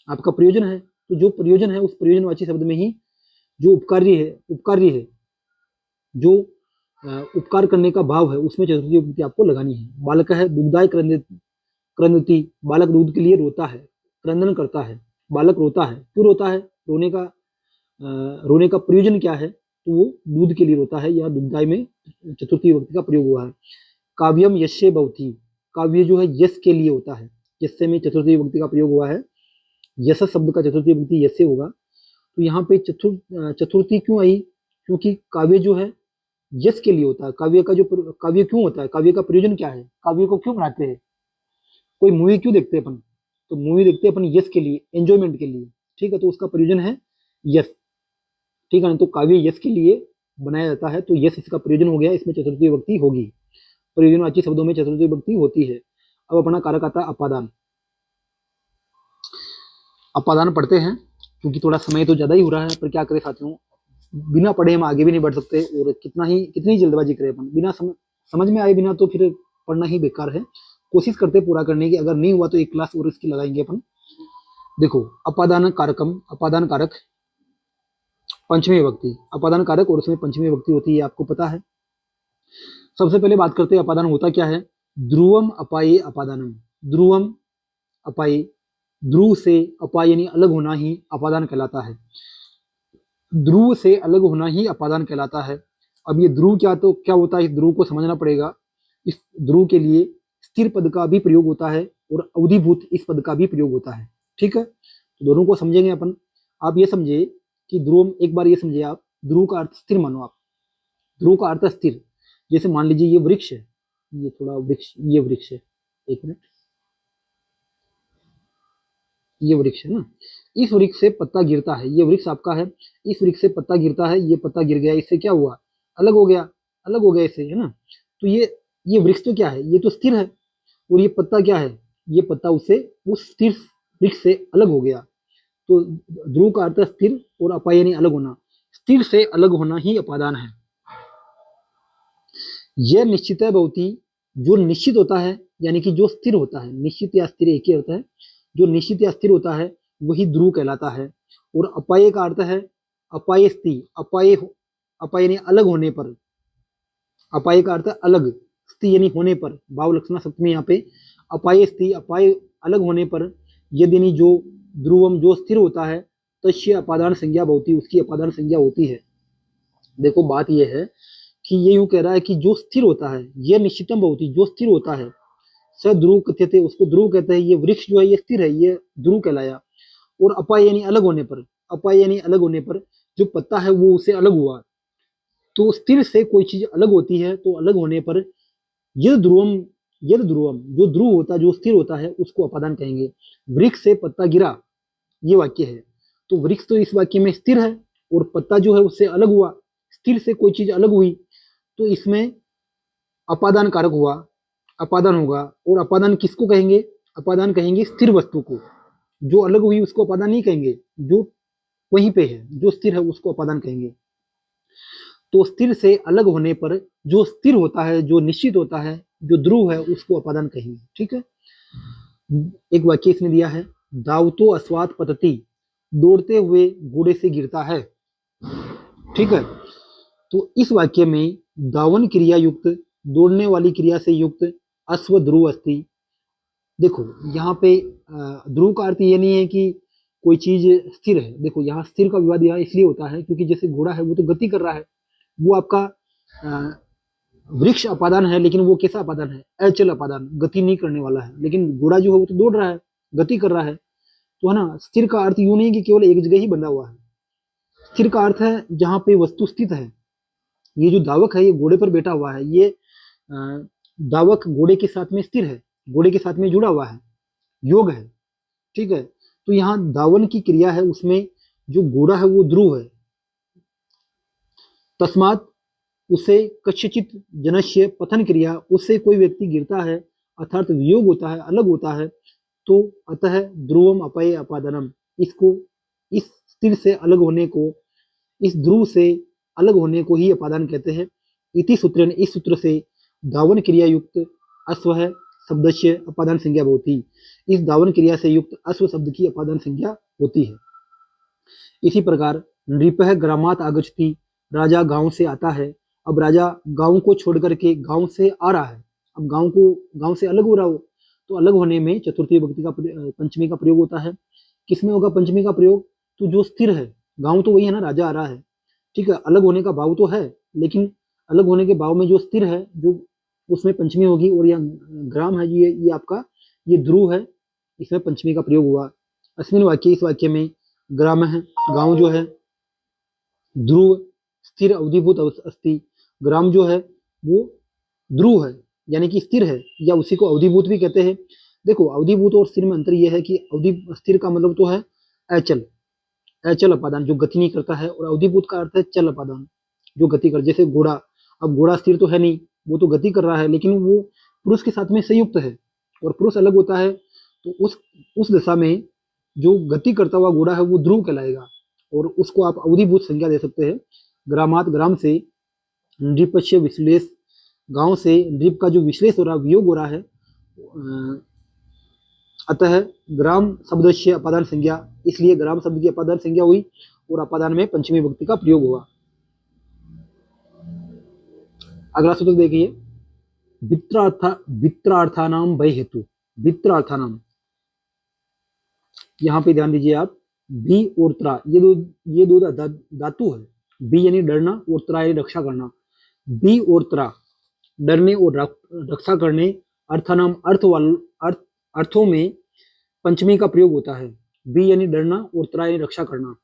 आपका प्रयोजन है, तो जो प्रयोजन है उस प्रयोजनवाची शब्द में ही जो उपकार्य है, जो उपकार करने का भाव है उसमें चतुर्थी विभक्ति आपको लगानी है। बालक है दुग्धाय क्रंदति, बालक दूध के लिए रोता है, क्रंदन करता है, बालक रोता है, क्यों रोता है, रोने का प्रयोजन क्या है, तो वो दूध के लिए रोता है। या दुग्धाय में चतुर्थी विभक्ति का प्रयोग हुआ है। काव्यम यस्य भवति, काव्य जो है यश के लिए होता है, यस्य में चतुर्थी विभक्ति का प्रयोग हुआ है। यश शब्द का चतुर्थी विभक्ति यस्य होगा। तो यहाँ पे चतुर्थी क्यों आई, क्योंकि काव्य जो है यश के लिए होता है। काव्य का जो काव्य क्यों होता है, काव्य का प्रयोजन क्या है, काव्य को क्यों बनाते हैं, कोई मूवी क्यों देखते हैं अपन, तो मूवी देखते हैं अपन यश के लिए, एंजॉयमेंट के लिए, ठीक है, तो उसका प्रयोजन है यश, ठीक है ना। तो काव्य यश के लिए बनाया जाता है, तो यश इसका प्रयोजन हो गया, इसमें चतुर्थी विभक्ति होगी। प्रयोजनवाची शब्दों में चतुर्थी विभक्ति होती है। अब अपना कारक आता है अपादान। अपादान पढ़ते हैं, क्योंकि थोड़ा समय तो ज्यादा ही हो रहा है, पर क्या करें साथियों, बिना पढ़े हम आगे भी नहीं बढ़ सकते, और कितनी जल्दबाजी करें अपन, बिना समझ में आए बिना, तो फिर पढ़ना ही बेकार है। कोशिश करते पूरा करने की, अगर नहीं हुआ तो एक क्लास और इसकी लगाएंगे अपन। देखो, अपादान कारकम, अपादान कारक पंचमी विभक्ति, अपादान कारक और उसमें पंचमी विभक्ति होती है, आपको पता है। सबसे पहले बात करते हैं अपादान होता क्या है। ध्रुवम अपाये अपादानम, ध्रुवम अपाये, ध्रुव से अपाय यानी अलग होना ही अपादान कहलाता है। ध्रुव से अलग होना ही अपादान कहलाता है। अब ये ध्रुव क्या होता है, इस ध्रुव को समझना पड़ेगा। इस ध्रुव के लिए स्थिर पद का भी प्रयोग होता है और अवधिभूत इस पद का भी प्रयोग होता है, ठीक है। तो दोनों को समझेंगे अपन। आप ये समझे कि ध्रुव, एक बार ये समझे आप, ध्रुव का अर्थ स्थिर मानो आप, ध्रुव का अर्थ स्थिर। जैसे मान लीजिए ये वृक्ष है, ये थोड़ा वृक्ष, ये वृक्ष है, एक मिनट, ये वृक्ष है ना, इस वृक्ष से पत्ता गिरता है, ये वृक्ष आपका है, इस वृक्ष से पत्ता गिरता है, ये पत्ता गिर गया, इससे क्या हुआ, अलग हो गया, अलग हो गया इससे, है ना। तो ये वृक्ष तो क्या है, ये तो स्थिर है, और ये पत्ता क्या है, ये पत्ता उससे उस स्थिर वृक्ष से अलग हो गया। तो ध्रुव का अर्थ स्थिर और अपाय यानी अलग होना, स्थिर से अलग होना ही अपादान है। यह निश्चित है भवती, जो निश्चित होता है, यानी कि जो स्थिर होता है, निश्चित या स्थिर एक ही अर्थ है, जो निश्चित या स्थिर होता है वही ध्रुव कहलाता है। और अपाय का अर्थ है अपाय स्थिति, अपाय यानी अलग होने पर, अपाय का अर्थ अलग, स्थिति यानी होने पर, भाव लक्षणा सप्तमी यहाँ पे, अपाय स्थिति, अपाय अलग होने पर, यदि जो ध्रुवम जो स्थिर होता है, तस्य अपादान संज्ञा भवती, उसकी अपादान संज्ञा होती है। देखो बात यह है कि ये यूं कह रहा है कि जो स्थिर होता है, यह निश्चितम भवती, जो स्थिर होता है, स ध्रुव कथ्यते, उसको ध्रुव कहते हैं। ये वृक्ष जो है ये स्थिर है, ये ध्रुव कहलाया। और अपाय यानी अलग होने पर, अपाय यानी अलग होने पर, जो पत्ता है वो उससे अलग हुआ। तो स्थिर से कोई चीज अलग होती है, तो अलग होने पर यद ध्रुवम, यद ध्रुवम, जो ध्रुव होता है, जो स्थिर होता है, उसको अपादान कहेंगे। वृक्ष से पत्ता गिरा, ये वाक्य है, तो वृक्ष तो इस वाक्य में स्थिर है, और पत्ता जो है उससे अलग हुआ, स्थिर से कोई चीज अलग हुई, तो इसमें अपादान कारक हुआ, अपादान होगा। और अपादान किसको कहेंगे, अपादान कहेंगे स्थिर वस्तु को, जो अलग हुई उसको अपादान नहीं कहेंगे, जो वहीं पे है, जो स्थिर है उसको अपादान कहेंगे। तो स्थिर से अलग होने पर जो स्थिर होता है, जो निश्चित होता है, जो ध्रुव है, उसको अपादान कहेंगे, ठीक है। एक वाक्य इसमें दिया है, दावतो अस्वात पतति, दौड़ते हुए घोड़े से गिरता है, ठीक है। तो इस वाक्य में दावन क्रिया युक्त, दौड़ने वाली क्रिया से युक्त अश्व ध्रुव अस्ति। देखो यहाँ पे ध्रुव का अर्थ ये नहीं है कि कोई चीज स्थिर है। देखो यहाँ स्थिर का विवाद यहाँ इसलिए होता है क्योंकि जैसे घोड़ा है वो तो गति कर रहा है, वो आपका वृक्ष अपादान है, लेकिन वो कैसा अपादान है, अचल अपादान, गति नहीं करने वाला है। लेकिन घोड़ा जो है वो तो दौड़ रहा है, गति कर रहा है, तो है ना। स्थिर का अर्थ यूं नहीं कि केवल एक जगह ही बंधा हुआ है। स्थिर का अर्थ है जहां पे वस्तु स्थित है। ये जो दावक है ये घोड़े पर बैठा हुआ है, ये दावक घोड़े के साथ में स्थिर है, घोड़े के साथ में जुड़ा हुआ है, योग है, ठीक है। तो यहाँ दावन की क्रिया है, उसमें जो घोड़ा है वो ध्रुव है। तस्मात उसे कस्यचित जनस्य पतन क्रिया, उससे कोई व्यक्ति गिरता है, अर्थात वियोग होता है, अलग होता है, तो अतः ध्रुवम अपय अपादनम, इसको, इस स्थिर से अलग होने को, इस ध्रुव से अलग होने को ही अपादान कहते हैं। इति सूत्र, इस सूत्र से दावन क्रिया युक्त अश्व है शब्द से अपादान संज्ञा होती, इस दावन क्रिया से युक्त अश्व शब्द की अपादान संज्ञा होती है। इसी प्रकार नृपः ग्रामात आगच्छति, राजा गांव से आता है, अब राजा गांव को छोड़ करके गांव से आ रहा है, अब गांव से अलग हो रहा हो, तो अलग होने में चतुर्थी विभक्ति का पंचमी का प्रयोग होता है। किसमें होगा पंचमी का प्रयोग? तो जो स्थिर है, गांव तो वही है ना, राजा आ रहा है, ठीक है, अलग होने का भाव तो है, लेकिन अलग होने के भाव में जो स्थिर है, जो उसमें पंचमी होगी। और यह ग्राम है, ये आपका ये ध्रुव है, इसमें पंचमी का प्रयोग हुआ। अस्मिन वाक्य, इस वाक्य में ग्राम है, गांव जो है, ध्रुव स्थिर अवधिभूत अस्ति, ग्राम जो है वो ध्रुव है यानी कि स्थिर है, या उसी को अवधिभूत भी कहते हैं। देखो अवधिभूत और स्थिर में अंतर यह है कि अवधि स्थिर का मतलब तो है अचल, अचल अपादान जो गति नहीं करता है, और अवधिभूत का अर्थ है चल अपादान जो गति कर, जैसे घोड़ा। अब घोड़ा स्थिर तो है नहीं, वो तो गति कर रहा है, लेकिन वो पुरुष के साथ में संयुक्त है, और पुरुष अलग होता है, तो उस दशा में जो गति करता हुआ घोड़ा है वो ध्रुव कहलाएगा, और उसको आप अवधिभूत संज्ञा दे सकते हैं। ग्रामात, ग्राम से, नृपस्य विश्लेष, गांव से नृप का जो विश्लेष हो रहा है, वियोग हो रहा है, अतः ग्राम शब्द से अपादान संज्ञा, इसलिए ग्राम शब्द की अपादान संज्ञा हुई, और अपादान में पंचमी विभक्ति का प्रयोग हुआ। अगला सूत्र देखिए, वित्रार्थानाम भय हेतु, वित्रार्थानाम, यहाँ पे ध्यान दीजिए आप, बी और त्रा, ये दो धातु है। बी यानी डरना और त्रा यानी रक्षा करना। बी और त्रा, डरने और रक्षा करने, अर्थानाम अर्थों में पंचमी का प्रयोग होता है। बी यानी डरना और त्रा यानी रक्षा करना।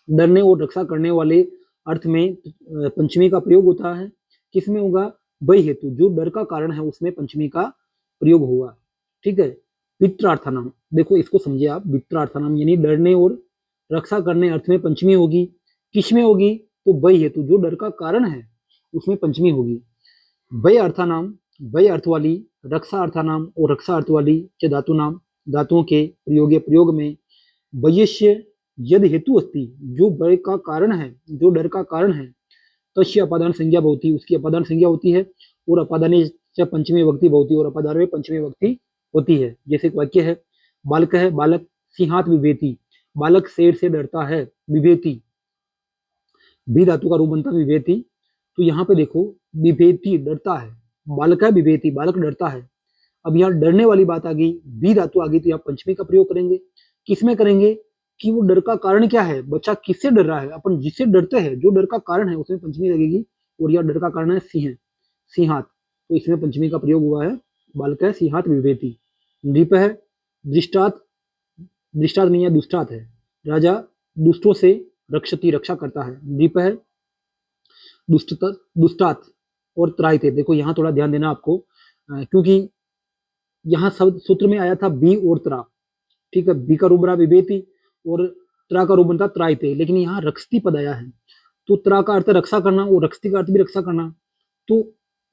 डरने और रक्षा करने वाले अर्थ में पंचमी का प्रयोग होता है। किसमें होगा? भय हेतु, जो डर का कारण है उसमें पंचमी का प्रयोग होगा। ठीक है। वित्रार्थानाम, देखो इसको समझिए आप, वित्रार्थानाम यानी डरने और रक्षा करने अर्थ में पंचमी होगी। किसमें होगी? तो भय हेतु, जो डर का कारण है उसमें पंचमी होगी। भय अर्थानाम, भय अर्थ वाली, रक्षा अर्थानाम और रक्षा अर्थ वाली च धातु नाम, धातुओं के प्रयोग में वयस्य यद हेतु अस्ति, जो भय का कारण है, जो डर का कारण है, तस्य अपादान संज्ञा भवति, उसकी अपादान संज्ञा होती है, और अपादाने च पंचमी विभक्ति भवति, और अपादान में पंचमी विभक्ति होती है। जैसे एक वाक्य है, बालक है, बालक सिंहात विभेति, बालक शेर से डरता है, विभेति, भी धातु का रूप बनता है विभेति। तो यहाँ पे देखो, विभेति डरता है, बालक है विभेति, बालक डरता है। अब यहाँ डरने वाली बात आ गई, भी धातु आ गई, तो यहाँ पंचमी का प्रयोग करेंगे। किसमें करेंगे? कि वो डर का कारण क्या है, बच्चा किससे डर रहा है, अपन जिससे डरते हैं, जो डर का कारण है उसमें पंचमी लगेगी। और यह डर का कारण है सिंह, सिंहात, तो इसमें पंचमी का प्रयोग हुआ है। बालक है सिंहात विभेति। नृप है, दृष्टात, दृष्टात नहीं है, दुष्टात है, राजा दुष्टों से रक्षति, रक्षा करता है। नृप है, दुष्टात और त्रायते। देखो यहाँ थोड़ा ध्यान देना आपको, क्योंकि यहाँ शब्द सूत्र में आया था बी और त्रा, ठीक है, बी का रूप बना विभेति और त्रा का रूप बनता त्रायते, लेकिन यहाँ रक्षति पद आया है, तो त्रा का अर्थ रक्षा करना और रक्षति का अर्थ भी रक्षा करना। तो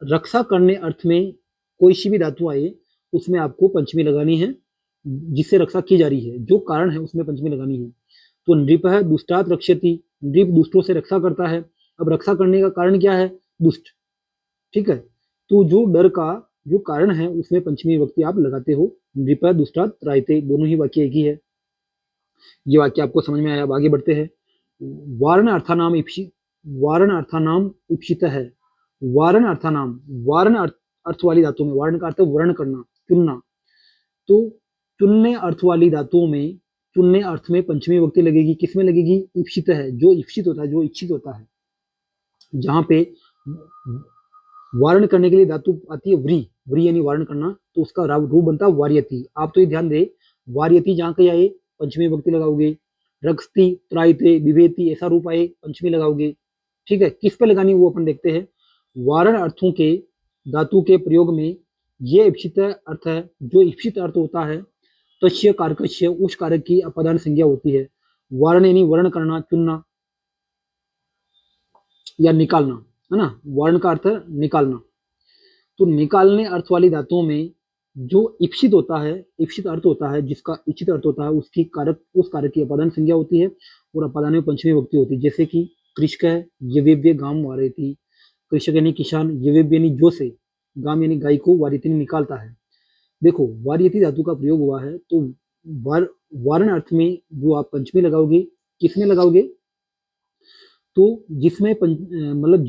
रक्षा करने अर्थ में कोई सी भी धातु आए उसमें आपको पंचमी लगानी है, जिससे रक्षा की जा रही है, जो कारण है उसमें पंचमी लगानी है। तो नृप है, दुष्टात रक्षति, नृप दुष्टों से रक्षा करता है। अब रक्षा करने का कारण क्या है? दुष्ट, ठीक है, तो जो डर का जो कारण है उसमें पंचमी विभक्ति आप लगाते हो। नृप है, दुष्टात त्रायते, दोनों ही वाक्य एक ही है। ये वाक्य आपको समझ में आया? अब आगे बढ़ते हैं। वारण अर्थानाम इप्सित, वारण अर्थानाम इप्सित है, वारण अर्थानाम, वारण अर्थ वाली धातु में, वारण का अर्थ वर्ण करना, चुनना, तो चुनने अर्थ वाली धातुओं में, चुनने अर्थ में पंचमी विभक्ति लगेगी। किसमें लगेगी? इप्सित है, जो इप्सित होता है, जो इच्छित होता है। जहां पे वारण करने के लिए धातु आती है व्री, व्री यानी वारण करना, तो उसका रूप बनता है वार्यति। आप तो ये ध्यान दे, वार्यति जहां कहीं आए पंचमी विभक्ति लगाओगे, रक्षति, त्रायते, विभेति ऐसा रूप आए पंचमी लगाओगे। ठीक है, किस पे लगानी वो अपन देखते हैं। वारण अर्थों के धातु के प्रयोग में ये इप्सित अर्थ है, जो इप्सित अर्थ होता है, तस्य कारकस्य, उस कारक की अपादान संज्ञा होती है। वारण यानी वर्ण करना, चुनना या निकालना, है ना, वर्ण का अर्थ निकालना। तो निकालने अर्थ वाली धातुओं में जो इप्सित होता है, इप्सित अर्थ होता है, जिसका इच्छित अर्थ होता है, उसकी कारक, उस कारक की अपादान संज्ञा होती है, और अपादान में पंचमी विभक्ति होती है। जैसे कि कृषक है, यवेव्य गाम वारेति, कृषक यानी किसान, यवेव्य यानी जो से, गाम यानी गाय को, वारेति निकालता है। देखो वार्यति धातु का प्रयोग हुआ है, तो वारण अर्थ में जो आप पंचमी लगाओगे, किसमें लगाओगे? तो जिसमें मतलब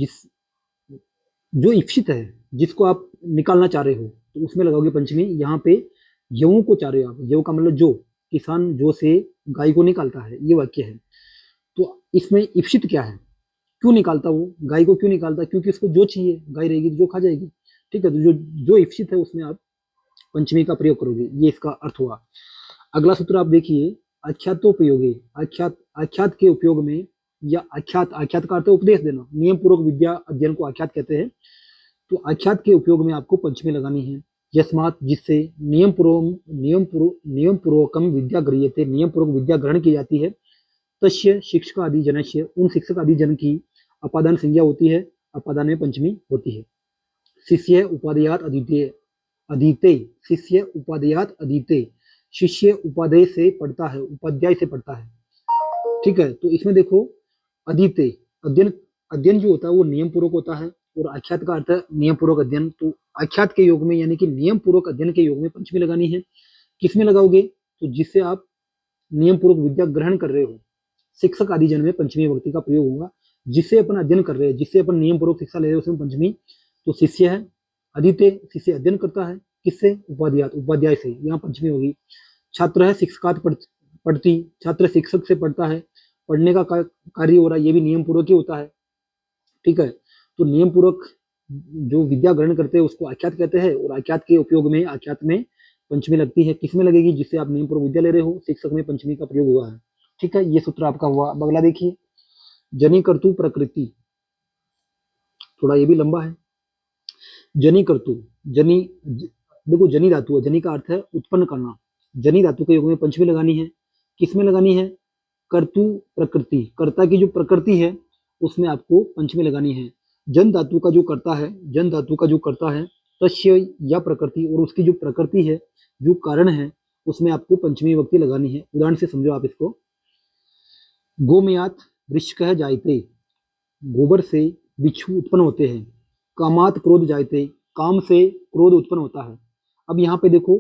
जो इप्सित है, जिसको आप निकालना चाह रहे हो, तो उसमें लगाओगे पंचमी। यहाँ पे यवों को चाह रहे हो आप, यव का मतलब जो, किसान जो से गाय को निकालता है, ये वाक्य है। तो इसमें इप्सित क्या है, क्यों निकालता वो, गाय को क्यों निकालता, क्योंकि उसको जो चाहिए, गाय रहेगी तो जो खा जाएगी। ठीक है, तो जो जो इप्सित है उसमें आप पंचमी का प्रयोग करोगे, ये इसका अर्थ हुआ। अगला सूत्र आप देखिए, आख्यातोपयोगे, आख्यात, आख्यात के उपयोग में, या आख्यात, आख्यात का अर्थ है उपदेश देना, नियम पूर्वक विद्या अध्ययन को आख्यात कहते हैं। तो आख्यात के उपयोग में आपको पंचमी लगानी है। यस्मात, जिससे, नियम पूर्वकम विद्या गृह्यते, नियम पूर्वक विद्या ग्रहण की जाती है। तस्य शिक्षक आदि जनस्य, उन शिक्षक आदि जन की अपादान संज्ञा होती है, अपादान में पंचमी होती है। शिष्य उपादेयात अधीते, अधीते, शिष्य उपादेयात अधीते, शिष्य उपादेय से पढ़ता है, उपाध्याय से पढ़ता है। ठीक है, तो इसमें देखो, अधीते, अध्ययन, अध्ययन जो होता है वो नियम पूर्वक होता है, और आख्यात का अर्थ है नियम पूर्वक अध्ययन। तो आख्यात के योग में, यानी कि नियम पूर्वक अध्ययन के योग में पंचमी लगानी है। किसमें लगाओगे, तो जिससे आप नियम पूर्वक विद्या ग्रहण कर रहे हो, शिक्षक आदि जन में पंचमी विभक्ति का प्रयोग होगा। जिससे अपन अध्ययन कर रहे हैं, जिससे अपन नियम पूर्वक शिक्षा ले रहे हैं, उसमें पंचमी। तो शिष्य है, अधीते, शिष्य अध्ययन करता है, किससे, उपाध्याय, उपाध्याय से, यहाँ पंचमी होगी। छात्र है, शिक्षकात पढ़ती, छात्र शिक्षक से पढ़ता है, पढ़ने का कार्य हो रहा है, ये भी नियम पूर्वक ही होता है। ठीक है, तो नियम पूर्वक जो विद्या ग्रहण करते हैं उसको आख्यात कहते हैं, और आख्यात के उपयोग में, आख्यात में पंचमी लगती है। किसमें लगेगी, जिससे आप नियम पूर्वक विद्या ले रहे हो, शिक्षक में पंचमी का प्रयोग हुआ है। ठीक है, ये सूत्र आपका हुआ। अब अगला देखिए, जनी कर्तु प्रकृति, थोड़ा ये भी लंबा है। जनी कर्तु, जनी, देखो जनी धातु है, जनी का अर्थ है उत्पन्न करना, जनी धातु के योग में पंचमी लगानी है। किसमें लगानी है, कर्तु प्रकृति, कर्ता की जो प्रकृति है उसमें आपको पंचमी लगानी है। जन धातु का जो कर्ता है, जन धातु का जो कर्ता है, तस्य या प्रकृति, और उसकी जो प्रकृति है, जो कारण है, उसमें आपको पंचमी विभक्ति लगानी है। उदाहरण से समझो आप इसको, गोमयात वृश्चिकः जायते, गोबर से बिच्छू उत्पन्न होते हैं। कामात क्रोध जायते, काम से क्रोध उत्पन्न होता है। अब यहाँ पे देखो,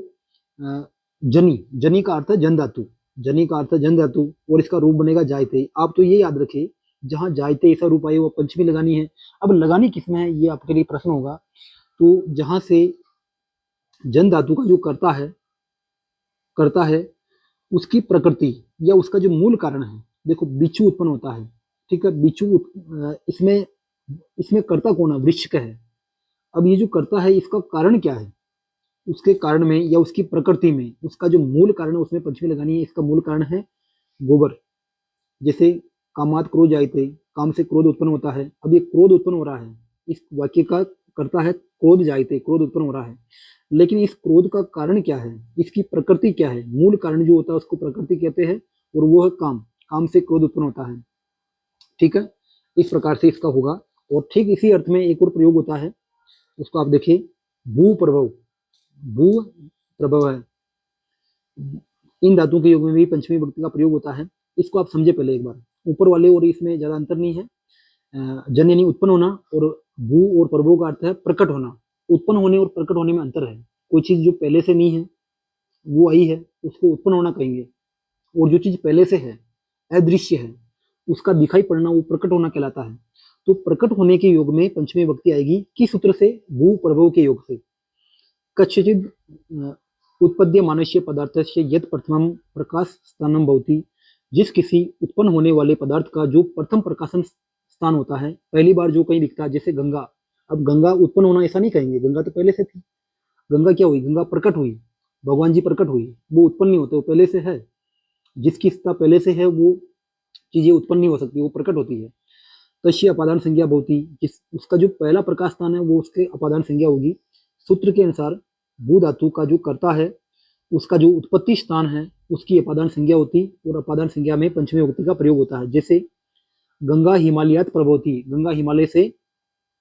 जनी, जनी का अर्थ है जन धातु, जनी का अर्थ है जन धातु, और इसका रूप बनेगा जायते। आप तो ये याद रखिए, जहां जायते ऐसा रूप आए वो पंचमी लगानी है। अब लगानी किसमें है, ये आपके लिए प्रश्न होगा। तो जहां से जन धातु का जो करता है उसकी प्रकृति या उसका जो मूल कारण है, देखो बिच्छू उत्पन्न होता है। ठीक है, बिच्छू, इसमें इसमें कर्ता कौन है, वृश्चिक है। अब ये जो कर्ता है इसका कारण क्या है, उसके कारण में या उसकी प्रकृति में उसका जो मूल कारण है उसमें पंचमी लगानी है। इसका मूल कारण है गोबर। जैसे कामात क्रोध जायते, काम से क्रोध उत्पन्न होता है। अब ये क्रोध उत्पन्न हो रहा है, इस वाक्य का करता है क्रोध जायते, क्रोध उत्पन्न हो रहा है, लेकिन इस क्रोध का कारण क्या है, इसकी प्रकृति क्या है, मूल कारण जो होता है उसको प्रकृति कहते हैं, और वो है काम, काम से क्रोध उत्पन्न होता है। ठीक है, इस प्रकार से इसका होगा। और ठीक इसी अर्थ में एक और प्रयोग होता है, उसको आप देखिए, भू प्रभव, भू प्रभव है, इन धातुओं के योग में भी पंचमी विभक्ति का प्रयोग होता है। इसको आप समझे पहले एक बार, ऊपर वाले और इसमें ज्यादा अंतर नहीं है। जन यानी उत्पन्न होना, और भू और प्रभु का अर्थ है प्रकट होना। उत्पन्न होने और प्रकट होने में अंतर है। कोई चीज जो पहले से नहीं है वो आई है, उसको उत्पन्न होना कहेंगे, और जो चीज पहले से है, अदृश्य है, उसका दिखाई पड़ना, वो प्रकट होना कहलाता है। तो प्रकट होने के योग में पंचमी विभक्ति आएगी, किस सूत्र से, भू प्रभव के योग से। कस्यचिद उत्पद्य मानस्य पदार्थस्य यत् प्रथमं प्रकाश स्थानम भवति, जिस किसी उत्पन्न होने वाले पदार्थ का जो प्रथम प्रकाशन स्थान होता है, पहली बार जो कहीं दिखता है, जैसे गंगा। अब गंगा उत्पन्न होना ऐसा नहीं कहेंगे, गंगा तो पहले से थी। गंगा क्या हुई, गंगा प्रकट हुई, भगवान जी प्रकट हुई, वो उत्पन्न नहीं होते, वो पहले से है। जिसकी सत्ता पहले से है वो चीजें उत्पन्न नहीं हो सकती, वो प्रकट होती है। तस्य अपादान संज्ञा भवति, जिस उसका जो पहला प्रकाश स्थान है वो उसके अपादान संज्ञा होगी। सूत्र के अनुसार भू धातु का जो कर्ता है उसका जो उत्पत्ति स्थान है उसकी अपादान संज्ञा होती, और अपादान संज्ञा में पंचमी विभक्ति का प्रयोग होता है। जैसे गंगा हिमालयात प्रभवती, गंगा हिमालय से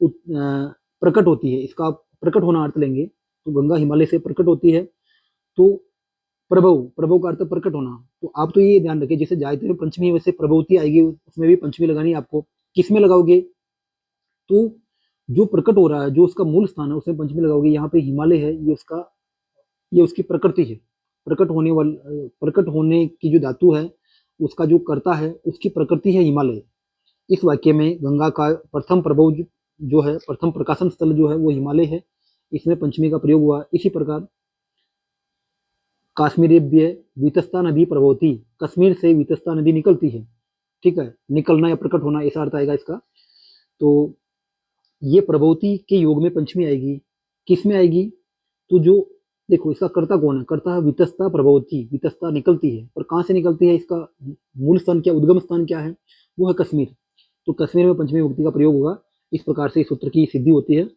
प्रकट होती है, इसका प्रकट होना अर्थ लेंगे तो गंगा हिमालय से प्रकट होती है। तो प्रभव, प्रभव का अर्थ प्रकट होना। तो आप तो ये ध्यान रखिए, जैसे जायते में पंचमी वैसे प्रभवती आएगी, उसमें भी पंचमी लगानी है आपको। किसमें लगाओगे, तो जो प्रकट हो रहा है, जो उसका मूल स्थान है उसमें पंचमी लगाओगे। यहाँ पे हिमालय है, ये उसकी प्रकृति है, प्रकट होने की जो धातु है उसका जो कर्ता है उसकी प्रकृति है हिमालय। इस वाक्य में गंगा का प्रथम प्रभव जो है प्रथम प्रकाशन स्थल जो है वो हिमालय है, इसमें पंचमी का प्रयोग हुआ। इसी प्रकार काश्मीरेभ्य वितस्ता नदी प्रभवती, कश्मीर से वितस्ता नदी निकलती है, ठीक है, निकलना या प्रकट होना ऐसा अर्थ आएगा इसका। तो ये प्रभवती के योग में पंचमी आएगी, किस में आएगी, तो जो देखो इसका कर्ता कौन है, कर्ता है वितस्ता प्रभवती, वितस्ता निकलती है, और कहाँ से निकलती है, इसका मूल स्थान क्या, उद्गम स्थान क्या है, वो है कश्मीर। तो कश्मीर में पंचमी विभक्ति का प्रयोग होगा। इस प्रकार से इस सूत्र की सिद्धि होती है।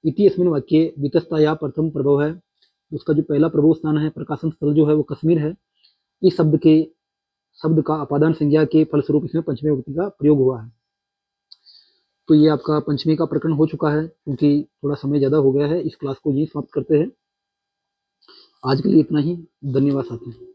इति अस्मिन् वाक्ये वितस्ताया प्रथम प्रभव है, उसका जो पहला प्रभव स्थान है, प्रकाशन स्थल जो है वो कश्मीर है। इस शब्द का अपादान संज्ञा के फलस्वरूप इसमें पंचमी विभक्ति का प्रयोग हुआ है। तो ये आपका पंचमी का प्रकरण हो चुका है, क्योंकि थोड़ा समय ज़्यादा हो गया है। इस क्लास को यही समाप्त करते हैं। आज के लिए इतना ही। धन्यवाद साथियों।